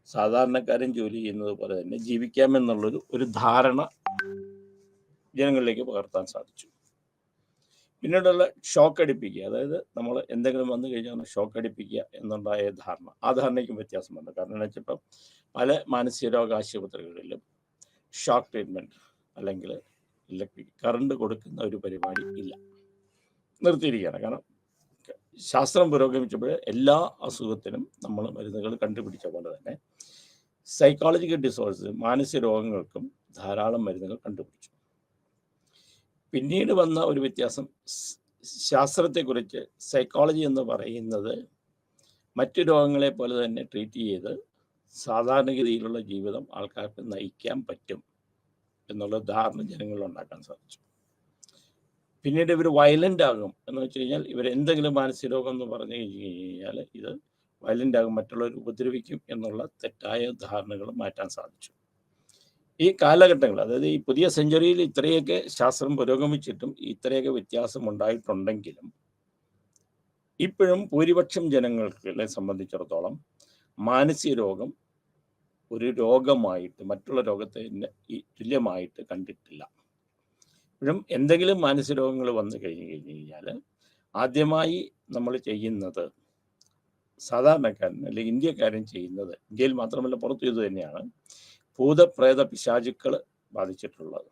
സാധാരണക്കാരൻ ജോലി ചെയ്യുന്നത് പോലെ തന്നെ ജീവിക്കാമെന്നുള്ളൊരു ധാരണ ജനങ്ങളിലേക്ക് പകർത്താൻ സാധിച്ചു. പിന്നീടുള്ള ഷോക്ക് അടിപ്പിക്കുക, അതായത് നമ്മൾ എന്തെങ്കിലും വന്നു കഴിഞ്ഞാൽ ഷോക്ക് അടിപ്പിക്കുക എന്നുണ്ടായ ധാരണ, ആ ധാരണയ്ക്കും വ്യത്യാസം വന്നു. കാരണം എന്ന് വെച്ചപ്പോൾ പല മാനസികരോഗ ആശുപത്രികളിലും ഷോക്ക് ട്രീറ്റ്മെൻറ്റ് അല്ലെങ്കിൽ ഇലക്ട്രിക് കറണ്ട് കൊടുക്കുന്ന ഒരു പരിപാടി ഇല്ല, നിർത്തിയിരിക്കുകയാണ്. കാരണം ശാസ്ത്രം പുരോഗമിച്ചപ്പോൾ എല്ലാ അസുഖത്തിനും നമ്മൾ മരുന്നുകൾ കണ്ടുപിടിച്ച പോലെ തന്നെ സൈക്കോളജിക്കൽ ഡിസോർഡേഴ്സ്, മാനസിക രോഗങ്ങൾക്കും ധാരാളം മരുന്നുകൾ കണ്ടുപിടിച്ചു. പിന്നീട് വന്ന ഒരു വ്യത്യാസം, ശാസ്ത്രത്തെക്കുറിച്ച് സൈക്കോളജി എന്ന് പറയുന്നത് മറ്റു രോഗങ്ങളെ പോലെ തന്നെ ട്രീറ്റ് ചെയ്ത് സാധാരണഗതിയിലുള്ള ജീവിതം ആൾക്കാർക്ക് നയിക്കാൻ പറ്റും എന്നുള്ള ധാരണ ജനങ്ങളിൽ ഉണ്ടാക്കാൻ സാധിച്ചു. പിന്നീട് ഇവർ വയലൻ്റ് ആകും എന്ന് വെച്ച് കഴിഞ്ഞാൽ ഇവരെന്തെങ്കിലും മാനസിക രോഗം എന്ന് പറഞ്ഞു കഴിഞ്ഞാൽ ഇത് വയലൻ്റ് ആകും, മറ്റുള്ളവർ ഉപദ്രവിക്കും എന്നുള്ള തെറ്റായ ധാരണകൾ മാറ്റാൻ സാധിച്ചു. ഈ കാലഘട്ടങ്ങൾ, അതായത് ഈ പുതിയ സെഞ്ചുറിയിൽ ഇത്രയൊക്കെ ശാസ്ത്രം പുരോഗമിച്ചിട്ടും ഇത്രയൊക്കെ വ്യത്യാസം ഉണ്ടായിട്ടുണ്ടെങ്കിലും ഇപ്പോഴും ഭൂരിപക്ഷം ജനങ്ങളെ സംബന്ധിച്ചിടത്തോളം മാനസിക രോഗം ഒരു രോഗമായിട്ട് മറ്റുള്ള രോഗത്തിന് തുല്യമായിട്ട് കണ്ടിട്ടില്ല. ഇപ്പോഴും എന്തെങ്കിലും മാനസിക രോഗങ്ങൾ വന്നു കഴിഞ്ഞാൽ ആദ്യമായി നമ്മൾ ചെയ്യുന്നത്, സാധാരണക്കാരൻ അല്ലെങ്കിൽ ഇന്ത്യക്കാരൻ ചെയ്യുന്നത്, ഇന്ത്യയിൽ മാത്രമല്ല പുറത്തു ഇത് തന്നെയാണ്, ഭൂതപ്രേത പിശാചുക്കൾ ബാധിച്ചിട്ടുള്ളത്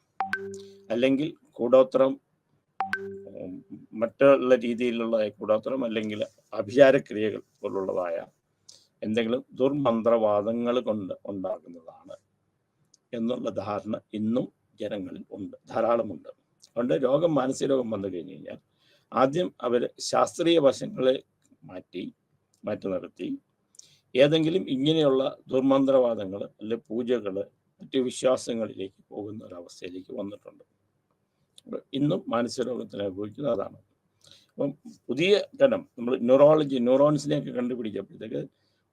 അല്ലെങ്കിൽ കൂടോത്രം, മറ്റുള്ള രീതിയിലുള്ള കൂടോത്രം അല്ലെങ്കിൽ അഭിചാരക്രിയകൾ പോലുള്ളതായ എന്തെങ്കിലും ദുർമന്ത്രവാദങ്ങൾ കൊണ്ട് ഉണ്ടാകുന്നതാണ് എന്നുള്ള ധാരണ ഇന്നും ജനങ്ങളിൽ ഉണ്ട്, ധാരാളമുണ്ട്. അതുകൊണ്ട് രോഗം, മാനസിക രോഗം വന്നു കഴിഞ്ഞ് കഴിഞ്ഞാൽ ആദ്യം അവർ ശാസ്ത്രീയ വശങ്ങളെ മാറ്റി നിർത്തി ഏതെങ്കിലും ഇങ്ങനെയുള്ള ദുർമന്ത്രവാദങ്ങൾ അല്ലെ പൂജകൾ, മറ്റു വിശ്വാസങ്ങളിലേക്ക് പോകുന്ന ഒരവസ്ഥയിലേക്ക് വന്നിട്ടുണ്ട്. ഇന്നും മാനസിക രോഗത്തിന് അനുഭവിക്കുന്നത് അതാണ്. അപ്പം പുതിയ തരം നമ്മൾ ന്യൂറോൺസിനെയൊക്കെ കണ്ടുപിടിച്ചപ്പോഴത്തേക്ക്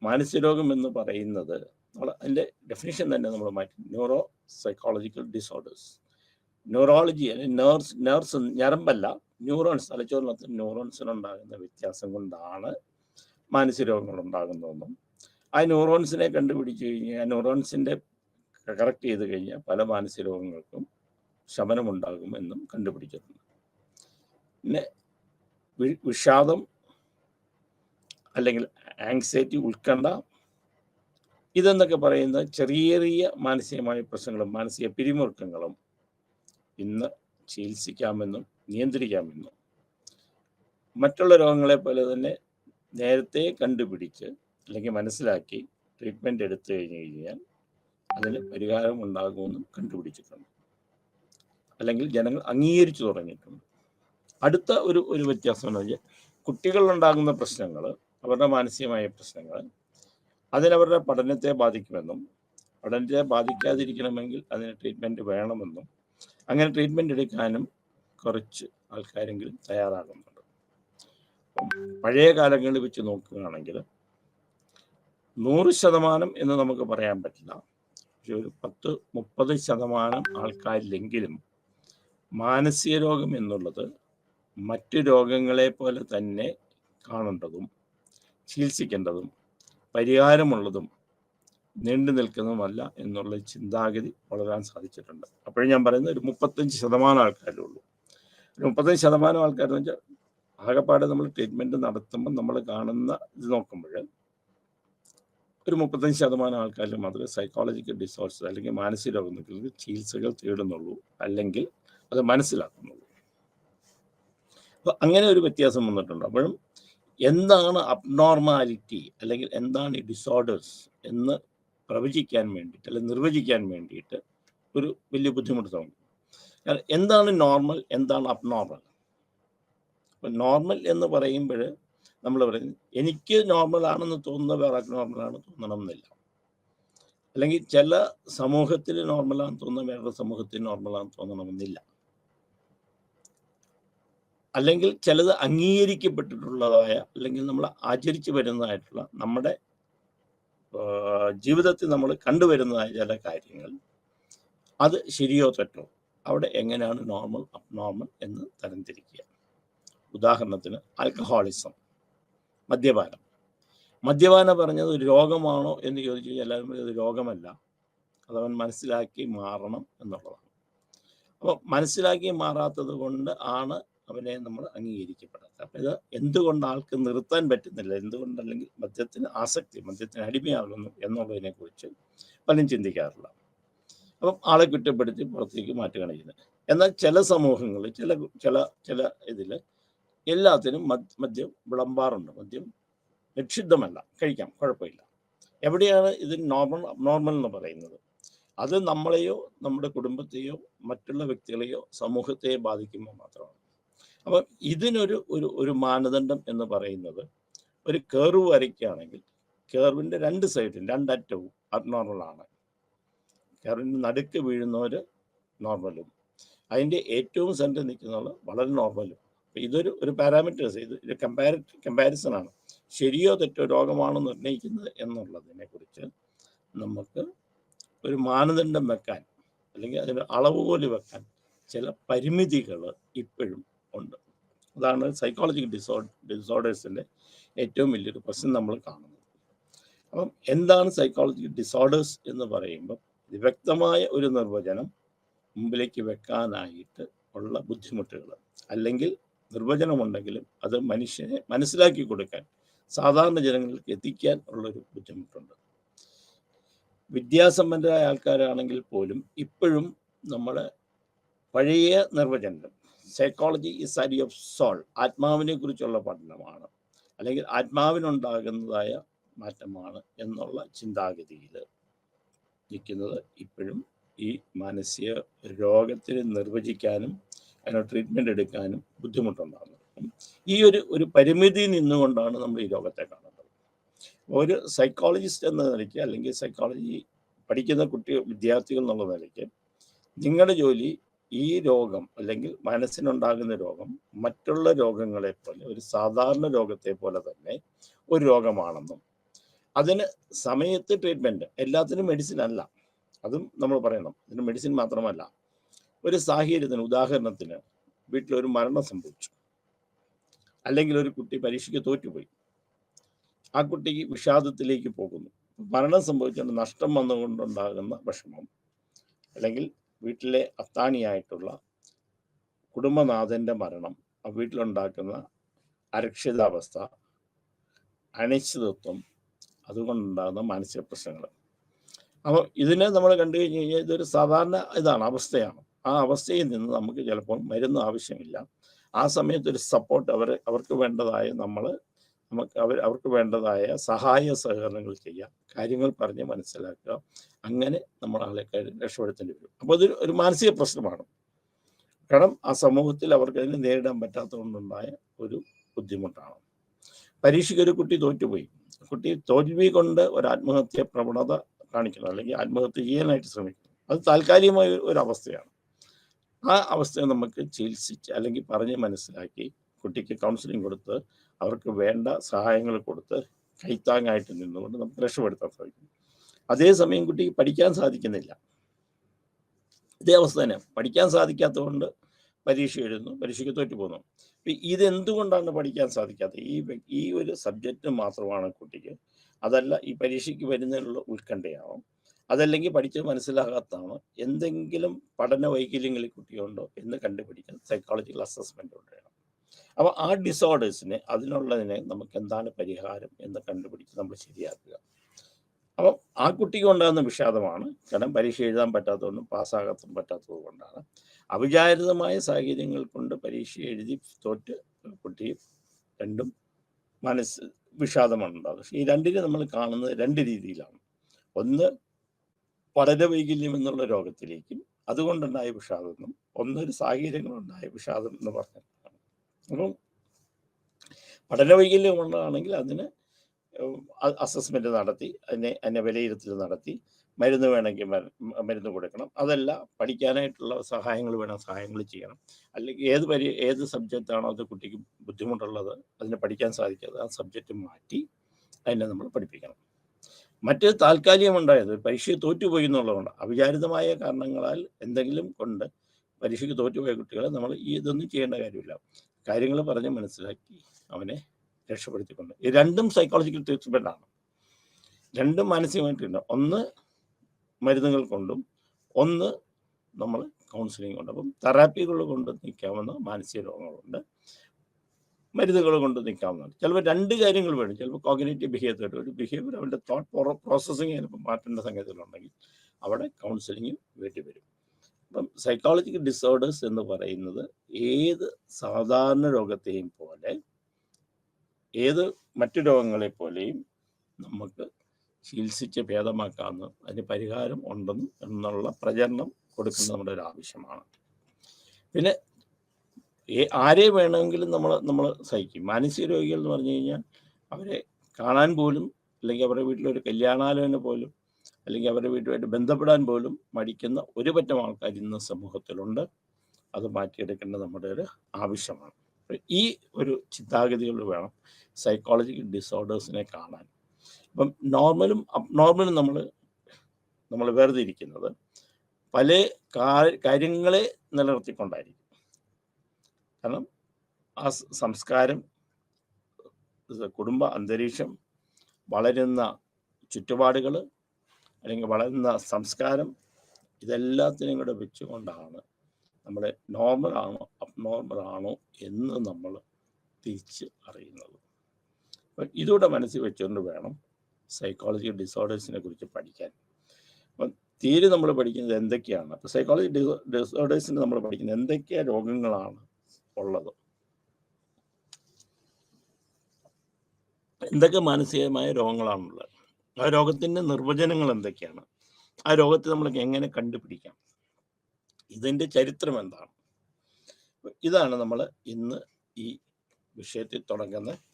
മാനസിക രോഗം എന്ന് പറയുന്നത് നമ്മൾ അതിൻ്റെ ഡെഫിനിഷൻ തന്നെ നമ്മൾ മാറ്റി, neuro psychological disorders. Neurology nerves ഞരമ്പല്ല, ന്യൂറോൺസ്, തലച്ചോറിനകത്ത് ന്യൂറോൺസിനുണ്ടാകുന്ന വ്യത്യാസം കൊണ്ടാണ് മാനസിക രോഗങ്ങൾ ഉണ്ടാകുന്നതെന്നും ആ ന്യൂറോൺസിനെ കണ്ടുപിടിച്ച് കഴിഞ്ഞാൽ ആ ന്യൂറോൺസിൻ്റെ കറക്റ്റ് ചെയ്ത് കഴിഞ്ഞാൽ പല മാനസിക രോഗങ്ങൾക്കും ശമനമുണ്ടാകുമെന്നും കണ്ടുപിടിച്ചിട്ടുണ്ട്. പിന്നെ വിഷാദം അല്ലെങ്കിൽ ആങ്സൈറ്റി, ഉത്കണ്ഠ, ഇതെന്നൊക്കെ പറയുന്ന ചെറിയ ചെറിയ മാനസികമായ പ്രശ്നങ്ങളും മാനസിക പിരിമുറുക്കങ്ങളും ഇന്ന് ചികിത്സിക്കാമെന്നും നിയന്ത്രിക്കാമെന്നും മറ്റുള്ള രോഗങ്ങളെ പോലെ തന്നെ നേരത്തെ കണ്ടുപിടിച്ച് അല്ലെങ്കിൽ മനസ്സിലാക്കി ട്രീറ്റ്മെൻറ്റ് എടുത്തു കഴിഞ്ഞാൽ അതിന് പരിഹാരം ഉണ്ടാകുമെന്നും കണ്ടുപിടിച്ചിട്ടുണ്ട്, അല്ലെങ്കിൽ ജനങ്ങൾ അംഗീകരിച്ചു തുടങ്ങിയിട്ടുണ്ട്. അടുത്ത ഒരു വ്യത്യാസം എന്ന് വെച്ചാൽ കുട്ടികളിലുണ്ടാകുന്ന പ്രശ്നങ്ങൾ, അവരുടെ മാനസികമായ പ്രശ്നങ്ങൾ അതിനവരുടെ പഠനത്തെ ബാധിക്കുമെന്നും പഠനത്തെ ബാധിക്കാതിരിക്കണമെങ്കിൽ അതിന് ട്രീറ്റ്മെൻറ്റ് വേണമെന്നും അങ്ങനെ ട്രീറ്റ്മെൻറ്റ് എടുക്കാനും കുറച്ച് ആൾക്കാരെങ്കിലും തയ്യാറാകുന്നുണ്ട്. പഴയ കാലങ്ങളിൽ വെച്ച് നോക്കുകയാണെങ്കിൽ 100% എന്ന് നമുക്ക് പറയാൻ പറ്റില്ല, പക്ഷെ ഒരു 10-30% ആൾക്കാരിലെങ്കിലും മാനസിക രോഗം എന്നുള്ളത് മറ്റു രോഗങ്ങളെ പോലെ തന്നെ കാണേണ്ടതും ചികിത്സിക്കേണ്ടതും പരിഹാരമുള്ളതും നീണ്ടു നിൽക്കുന്നതുമല്ല എന്നുള്ള ചിന്താഗതി വളരാൻ സാധിച്ചിട്ടുണ്ട്. അപ്പോഴും ഞാൻ പറയുന്നത് ഒരു 35% ആൾക്കാരേ ഉള്ളൂ. ഒരു 35% ആൾക്കാരെന്ന് വെച്ചാൽ ആകെപ്പാടെ നമ്മൾ ട്രീറ്റ്മെൻറ്റ് നടത്തുമ്പോൾ നമ്മൾ കാണുന്ന ഇത് നോക്കുമ്പോൾ ഒരു 35% ആൾക്കാരിൽ മാത്രമേ സൈക്കോളജിക്കൽ ഡിസോർഡേഴ്സ് അല്ലെങ്കിൽ മാനസിക രോഗങ്ങൾക്ക് ചികിത്സകൾ തേടുന്നുള്ളൂ, അല്ലെങ്കിൽ അത് മനസ്സിലാക്കുന്നുള്ളൂ. അപ്പോൾ അങ്ങനെ ഒരു വ്യത്യാസം വന്നിട്ടുണ്ട്. അപ്പോഴും എന്താണ് അബ്നോർമാലിറ്റി അല്ലെങ്കിൽ എന്താണ് ഈ ഡിസോർഡേഴ്സ് എന്ന് പ്രവചിക്കാൻ വേണ്ടിയിട്ട് അല്ലെങ്കിൽ നിർവചിക്കാൻ വേണ്ടിയിട്ട് ഒരു വലിയ ബുദ്ധിമുട്ട് തോന്നും. കാരണം എന്താണ് നോർമൽ, എന്താണ് അബ്നോർമൽ? അപ്പം നോർമൽ എന്ന് പറയുമ്പോൾ നമ്മൾ പറയുന്നത് എനിക്ക് നോർമലാണെന്ന് തോന്നുന്ന വേറെ നോർമലാണെന്ന് തോന്നണം എന്നില്ല, അല്ലെങ്കിൽ ചില സമൂഹത്തിൽ നോർമലാണെന്ന് തോന്നുന്ന വേറെ സമൂഹത്തിൽ നോർമലാണെന്ന് തോന്നണമെന്നില്ല, അല്ലെങ്കിൽ ചിലത് അംഗീകരിക്കപ്പെട്ടിട്ടുള്ളതായ അല്ലെങ്കിൽ നമ്മൾ ആചരിച്ചു വരുന്നതായിട്ടുള്ള നമ്മുടെ ജീവിതത്തിൽ നമ്മൾ കണ്ടുവരുന്നതായ ചില കാര്യങ്ങൾ അത് ശരിയോ തെറ്റോ, അവിടെ എങ്ങനെയാണ് നോർമൽ അബ്നോർമൽ എന്ന് തരംതിരിക്കുക. ഉദാഹരണത്തിന് ആൽക്കഹോളിസം, മദ്യപാനം. മദ്യപാനം പറഞ്ഞത് ഒരു രോഗമാണോ എന്ന് ചോദിച്ചു കഴിഞ്ഞാൽ എല്ലാവരും പറയും അത് രോഗമല്ല, അതവൻ മനസ്സിലാക്കി മാറണം എന്നുള്ളതാണ്. അപ്പോൾ മനസ്സിലാക്കി മാറാത്തത് കൊണ്ട് ആണ് അവനെ നമ്മൾ അംഗീകരിക്കപ്പെടാത്തത്. അപ്പം ഇത് എന്തുകൊണ്ട് ആൾക്ക് നിർത്താൻ പറ്റുന്നില്ല, എന്തുകൊണ്ടല്ലെങ്കിൽ മദ്യത്തിന് ആസക്തി, മദ്യത്തിന് അടിമയാകുന്നു എന്നുള്ളതിനെക്കുറിച്ച് പലരും ചിന്തിക്കാറില്ല. അപ്പം ആളെ കുറ്റപ്പെടുത്തി പുറത്തേക്ക് മാറ്റുകയാണ് ചെയ്യുന്നത്. എന്നാൽ ചില സമൂഹങ്ങളിൽ ചില ചില ചില ഇതിൽ എല്ലാത്തിനും മദ്യം വിളമ്പാറുണ്ട്. മദ്യം നിഷിദ്ധമല്ല, കഴിക്കാം, കുഴപ്പമില്ല. എവിടെയാണ് ഇതിന് നോർമൽ എന്ന് പറയുന്നത്? അത് നമ്മളെയോ നമ്മുടെ കുടുംബത്തെയോ മറ്റുള്ള വ്യക്തികളെയോ സമൂഹത്തെയോ ബാധിക്കുമ്പോൾ മാത്രമാണ്. അപ്പം ഇതിനൊരു ഒരു ഒരു മാനദണ്ഡം എന്ന് പറയുന്നത് ഒരു കേർവ് വരയ്ക്കുകയാണെങ്കിൽ കേർവിൻ്റെ രണ്ട് സൈഡിലും രണ്ടറ്റവും അബ്നോർമലാണ്. കേർവിൻ്റെ നടുക്ക് വീഴുന്നവർ നോർമലും അതിൻ്റെ ഏറ്റവും സെൻറ്ററിൽ നിൽക്കുന്നവർ വളരെ നോർമലും. ഇതൊരു പാരാമീറ്റേഴ്സ്, ഇത് കമ്പാരിസൺ ആണ്. ശരിയോ തെറ്റോ രോഗമാണോ നിർണ്ണയിക്കുന്നത് എന്നുള്ളതിനെ കുറിച്ച് നമുക്ക് ഒരു മാനദണ്ഡം വെക്കാൻ അല്ലെങ്കിൽ അതിന് അളവുകോല് വെക്കാൻ ചില പരിമിതികൾ ഇപ്പോഴും ഉണ്ട്. അതാണ് സൈക്കോളജിക്കൽ ഡിസോർഡേഴ്സിൻ്റെ ഏറ്റവും വലിയൊരു പ്രശ്നം നമ്മൾ കാണുന്നത്. അപ്പം എന്താണ് സൈക്കോളജിക്കൽ ഡിസോർഡേഴ്സ് എന്ന് പറയുമ്പോൾ വ്യക്തമായ ഒരു നിർവചനം മുമ്പിലേക്ക് വെക്കാനായിട്ട് ഉള്ള ബുദ്ധിമുട്ടുകൾ, അല്ലെങ്കിൽ നിർവചനമുണ്ടെങ്കിലും അത് മനുഷ്യനെ മനസ്സിലാക്കി കൊടുക്കാൻ, സാധാരണ ജനങ്ങൾക്ക് എത്തിക്കാൻ ഉള്ളൊരു ബുദ്ധിമുട്ടുണ്ട്. വിദ്യാസമ്പന്നരായ ആൾക്കാരാണെങ്കിൽ പോലും ഇപ്പോഴും നമ്മൾ പഴയ നിർവചനം psychology is study of soul, ആത്മാവിനെ കുറിച്ചുള്ള പഠനമാണ്, അല്ലെങ്കിൽ ആത്മാവിനുണ്ടാകുന്നതായ മാറ്റമാണ് എന്നുള്ള ചിന്താഗതിയിൽ നിൽക്കുന്നത് ഇപ്പോഴും ഈ മാനസിക രോഗത്തിന് നിർവചിക്കാനും അതിന് ട്രീറ്റ്മെൻറ്റ് എടുക്കാനും ബുദ്ധിമുട്ടുണ്ടാകുന്നത്. ഈ ഒരു പരിമിതി നിന്നുകൊണ്ടാണ് നമ്മൾ ഈ രോഗത്തെ കാണുന്നത്. ഒരു സൈക്കോളജിസ്റ്റ് എന്ന നിലയ്ക്ക്, അല്ലെങ്കിൽ സൈക്കോളജി പഠിക്കുന്ന വിദ്യാർത്ഥികൾ എന്നുള്ള നിലയ്ക്ക് നിങ്ങളുടെ ജോലി ഈ രോഗം അല്ലെങ്കിൽ മനസ്സിനുണ്ടാകുന്ന രോഗം മറ്റുള്ള രോഗങ്ങളെ പോലെ, ഒരു സാധാരണ രോഗത്തെ പോലെ തന്നെ ഒരു രോഗമാണെന്നും അതിന് സമയത്ത് ട്രീറ്റ്മെൻറ്റ്, എല്ലാത്തിനും മെഡിസിൻ അല്ല, അതും നമ്മൾ പറയണം. ഇതിന് മെഡിസിൻ മാത്രമല്ല, ഒരു സാഹചര്യത്തിന്, ഉദാഹരണത്തിന് വീട്ടിലൊരു മരണം സംഭവിച്ചു, അല്ലെങ്കിൽ ഒരു കുട്ടി പരീക്ഷയ്ക്ക് തോറ്റുപോയി, ആ കുട്ടിക്ക് വിഷാദത്തിലേക്ക് പോകുന്നു. മരണം സംഭവിച്ചുകൊണ്ട് നഷ്ടം വന്നുകൊണ്ടുണ്ടാകുന്ന വിഷമം, അല്ലെങ്കിൽ വീട്ടിലെ അത്താണിയായിട്ടുള്ള കുടുംബനാഥൻ്റെ മരണം, ആ വീട്ടിലുണ്ടാക്കുന്ന അരക്ഷിതാവസ്ഥ, അനിശ്ചിതത്വം, അതുകൊണ്ടുണ്ടാകുന്ന മാനസിക പ്രശ്നങ്ങൾ. അപ്പോൾ ഇതിനെ നമ്മൾ കണ്ടു കഴിഞ്ഞ് കഴിഞ്ഞാൽ ഇതൊരു സാധാരണ അവസ്ഥയാണ്. ആ അവസ്ഥയിൽ നിന്ന് നമുക്ക് ചിലപ്പോൾ മരുന്ന് ആവശ്യമില്ല. ആ സമയത്തൊരു സപ്പോർട്ട് അവർക്ക് വേണ്ടതായ അവർക്ക് വേണ്ടതായ സഹായ സഹകരണങ്ങൾ ചെയ്യുക, കാര്യങ്ങൾ പറഞ്ഞ് മനസ്സിലാക്കുക, അങ്ങനെ നമ്മൾ ആളെ രക്ഷപ്പെടുത്തേണ്ടി വരും. അപ്പോൾ അതൊരു ഒരു മാനസിക പ്രശ്നമാണ്. കാരണം ആ സമൂഹത്തിൽ അവർക്ക് അതിനെ നേരിടാൻ പറ്റാത്തതുകൊണ്ടുണ്ടായ ഒരു ബുദ്ധിമുട്ടാണ്. പരീക്ഷയ്ക്ക് ഒരു കുട്ടി തോറ്റുപോയി, കുട്ടി തോൽവി കൊണ്ട് ഒരു ആത്മഹത്യ പ്രവണത കാണിക്കുന്നു, അല്ലെങ്കിൽ ആത്മഹത്യ ചെയ്യാനായിട്ട് ശ്രമിക്കുന്നു. അത് താൽക്കാലികമായ ഒരു അവസ്ഥയാണ്. ആ അവസ്ഥയെ നമുക്ക് ചികിത്സിച്ച് അല്ലെങ്കിൽ പറഞ്ഞ് മനസ്സിലാക്കി കുട്ടിക്ക് കൗൺസിലിംഗ് കൊടുത്ത് അവർക്ക് വേണ്ട സഹായങ്ങൾ കൊടുത്ത് കൈത്താങ്ങായിട്ട് നിന്നുകൊണ്ട് നമുക്ക് രക്ഷപ്പെടുത്താൻ സാധിക്കും. അതേസമയം കുട്ടിക്ക് പഠിക്കാൻ സാധിക്കുന്നില്ല, ഇതേ അവസ്ഥ തന്നെ. പഠിക്കാൻ സാധിക്കാത്തതുകൊണ്ട് പരീക്ഷ എഴുതുന്നു, പരീക്ഷയ്ക്ക് തോറ്റു പോകുന്നു. ഇതെന്തുകൊണ്ടാണ് പഠിക്കാൻ സാധിക്കാത്തത്? ഈ ഒരു സബ്ജക്റ്റ് മാത്രമാണ് കുട്ടിക്ക്, അതല്ല ഈ പരീക്ഷയ്ക്ക് വരുന്നതിനുള്ള ഉത്കണ്ഠയാണോ, അതല്ലെങ്കിൽ പഠിച്ച് മനസ്സിലാകാത്തതാണോ, എന്തെങ്കിലും പഠന വൈകല്യങ്ങൾ കുട്ടിയുണ്ടോ എന്ന് കണ്ടുപിടിക്കാൻ സൈക്കോളജിക്കൽ അസസ്മെൻ്റ് കൊണ്ടുവരണം. അപ്പോൾ ആ ഡിസോർഡേഴ്സിനെ, അതിനുള്ളതിനെ നമുക്ക് എന്താണ് പരിഹാരം എന്ന് കണ്ടുപിടിച്ച് നമ്മൾ ശരിയാക്കുക. അപ്പം ആ കുട്ടിക്ക് ഉണ്ടാകുന്ന വിഷാദമാണ്, കാരണം പരീക്ഷ എഴുതാൻ പറ്റാത്തതുകൊണ്ടും പാസ്സാകാത്തതും പറ്റാത്തത് കൊണ്ടാണ്. അവിചാരിതമായ സാഹചര്യങ്ങൾ കൊണ്ട് പരീക്ഷ എഴുതി തോറ്റ് കുട്ടി രണ്ടും വിഷാദമാണ് ഉണ്ടാകുന്നത്. പക്ഷേ ഈ രണ്ടിനെ നമ്മൾ കാണുന്നത് രണ്ട് രീതിയിലാണ്. ഒന്ന് പഠന വൈകല്യം എന്നുള്ള രോഗത്തിലേക്കും അതുകൊണ്ടുണ്ടായ വിഷാദം, ഒന്നൊരു സാഹചര്യങ്ങളുണ്ടായ വിഷാദം എന്ന് പറഞ്ഞിട്ടാണ്. അപ്പം പഠന വൈകല്യം കൊണ്ടാണെങ്കിൽ അതിന് അസസ്മെൻ്റ് നടത്തി അതിനെ വിലയിരുത്തൽ നടത്തി മരുന്ന് വേണമെങ്കിൽ മരുന്ന് കൊടുക്കണം. അതല്ല പഠിക്കാനായിട്ടുള്ള സഹായങ്ങൾ സഹായങ്ങൾ ചെയ്യണം. അല്ലെങ്കിൽ ഏത് സബ്ജക്റ്റാണോ അത് കുട്ടിക്ക് ബുദ്ധിമുട്ടുള്ളത്, അതിനെ പഠിക്കാൻ സാധിക്കാതെ ആ സബ്ജക്റ്റ് മാറ്റി അതിനെ നമ്മൾ പഠിപ്പിക്കണം. മറ്റ് താൽക്കാലികമുണ്ടായത് പരീക്ഷയിൽ തോറ്റുപോയി എന്നുള്ളതുകൊണ്ട്, അവിചാരിതമായ കാരണങ്ങളാൽ എന്തെങ്കിലും കൊണ്ട് പരീക്ഷയ്ക്ക് തോറ്റുപോയ കുട്ടികളെ നമ്മൾ ഇതൊന്നും ചെയ്യേണ്ട കാര്യമില്ല. കാര്യങ്ങൾ പറഞ്ഞ് മനസ്സിലാക്കി അവനെ രക്ഷപ്പെടുത്തിക്കൊണ്ട്. ഈ രണ്ടും സൈക്കോളജിക്കൽ ട്രീറ്റ്മെൻ്റ് ആണ്. രണ്ടും മാനസികമായിട്ടുണ്ട്. ഒന്ന് മരുന്നുകൾ കൊണ്ടും ഒന്ന് നമ്മൾ കൗൺസിലിംഗ് കൊണ്ട്. അപ്പം തെറാപ്പികൾ കൊണ്ട് നിൽക്കാവുന്ന മാനസിക രോഗങ്ങളുണ്ട്, മരുന്നുകൾ കൊണ്ട് നിൽക്കാവുന്നതാണ്. ചിലപ്പോൾ രണ്ട് കാര്യങ്ങൾ വേണം. ചിലപ്പോൾ കോഗ്നിറ്റീവ് ബിഹേവിയർ, ഒരു ബിഹേവിയർ അവൻ്റെ തോട്ട് പ്രോസസ്സിങ് ചിലപ്പോൾ മാറ്റേണ്ട സംഗതികളുണ്ടെങ്കിൽ അവിടെ കൗൺസിലിംഗ് വേണ്ടി വരും. അപ്പം സൈക്കോളജിക്കൽ ഡിസോർഡേഴ്സ് എന്ന് പറയുന്നത് ഏത് സാധാരണ രോഗത്തെയും പോലെ, ഏത് മറ്റു രോഗങ്ങളെ പോലെയും നമുക്ക് ചികിത്സിച്ച് ഭേദമാക്കാമെന്ന്, അതിന് പരിഹാരം ഉണ്ടെന്ന് എന്നുള്ള പ്രചരണം കൊടുക്കുന്നത് നമ്മുടെ ഒരു ആവശ്യമാണ്. പിന്നെ ആരെ വേണമെങ്കിലും നമ്മൾ സഹിക്കും. മാനസിക രോഗികൾ എന്ന് പറഞ്ഞു കഴിഞ്ഞാൽ അവരെ കാണാൻ പോലും, അല്ലെങ്കിൽ അവരുടെ വീട്ടിലൊരു കല്യാണാലോചന പോലും, അല്ലെങ്കിൽ അവരുടെ വീട്ടുമായിട്ട് ബന്ധപ്പെടാൻ പോലും മടിക്കുന്ന ഒരു പറ്റം ആൾക്കാർ ഇന്ന് സമൂഹത്തിലുണ്ട്. അത് മാറ്റിയെടുക്കേണ്ടത് നമ്മുടെ ഒരു ആവശ്യമാണ്. ഈ ഒരു ചിന്താഗതികൾ വേണം സൈക്കോളജിക്കൽ ഡിസോർഡേഴ്സിനെ കാണാൻ. അപ്പം നോർമലും അബ്നോർമലും നമ്മൾ വേർതിരിക്കുന്നത് പല കാര്യങ്ങളെ നിലനിർത്തിക്കൊണ്ടായിരിക്കും. കാരണം ആ സംസ്കാരം, കുടുംബ അന്തരീക്ഷം, വളരുന്ന ചുറ്റുപാടുകൾ, അല്ലെങ്കിൽ വളരുന്ന സംസ്കാരം, ഇതെല്ലാത്തിനും കൂടെ വെച്ചുകൊണ്ടാണ് നമ്മുടെ നോർമലാണോ അബ്നോർമലാണോ എന്ന് നമ്മൾ തിരിച്ച് അറിയുന്നത്. അപ്പം ഇതൂടെ മനസ്സിൽ വെച്ചുകൊണ്ട് വേണം സൈക്കോളജിക്കൽ ഡിസോർഡേഴ്സിനെ കുറിച്ച് പഠിക്കാൻ. അപ്പം തീരെ നമ്മൾ പഠിക്കുന്നത് എന്തൊക്കെയാണ്, അപ്പോൾ സൈക്കോളജി ഡിസോർഡേഴ്സിന് നമ്മൾ പഠിക്കുന്നത് എന്തൊക്കെയാണ് രോഗങ്ങളാണ് ഉള്ളത്, എന്തൊക്കെ മാനസികമായ രോഗങ്ങളാണുള്ളത്, ആ രോഗത്തിൻ്റെ നിർവചനങ്ങൾ എന്തൊക്കെയാണ്, ആ രോഗത്തെ നമ്മൾക്ക് എങ്ങനെ കണ്ടുപിടിക്കാം, ഇതിൻ്റെ ചരിത്രം എന്താണ്. ഇതാണ് നമ്മൾ ഇന്ന് ഈ വിഷയത്തിൽ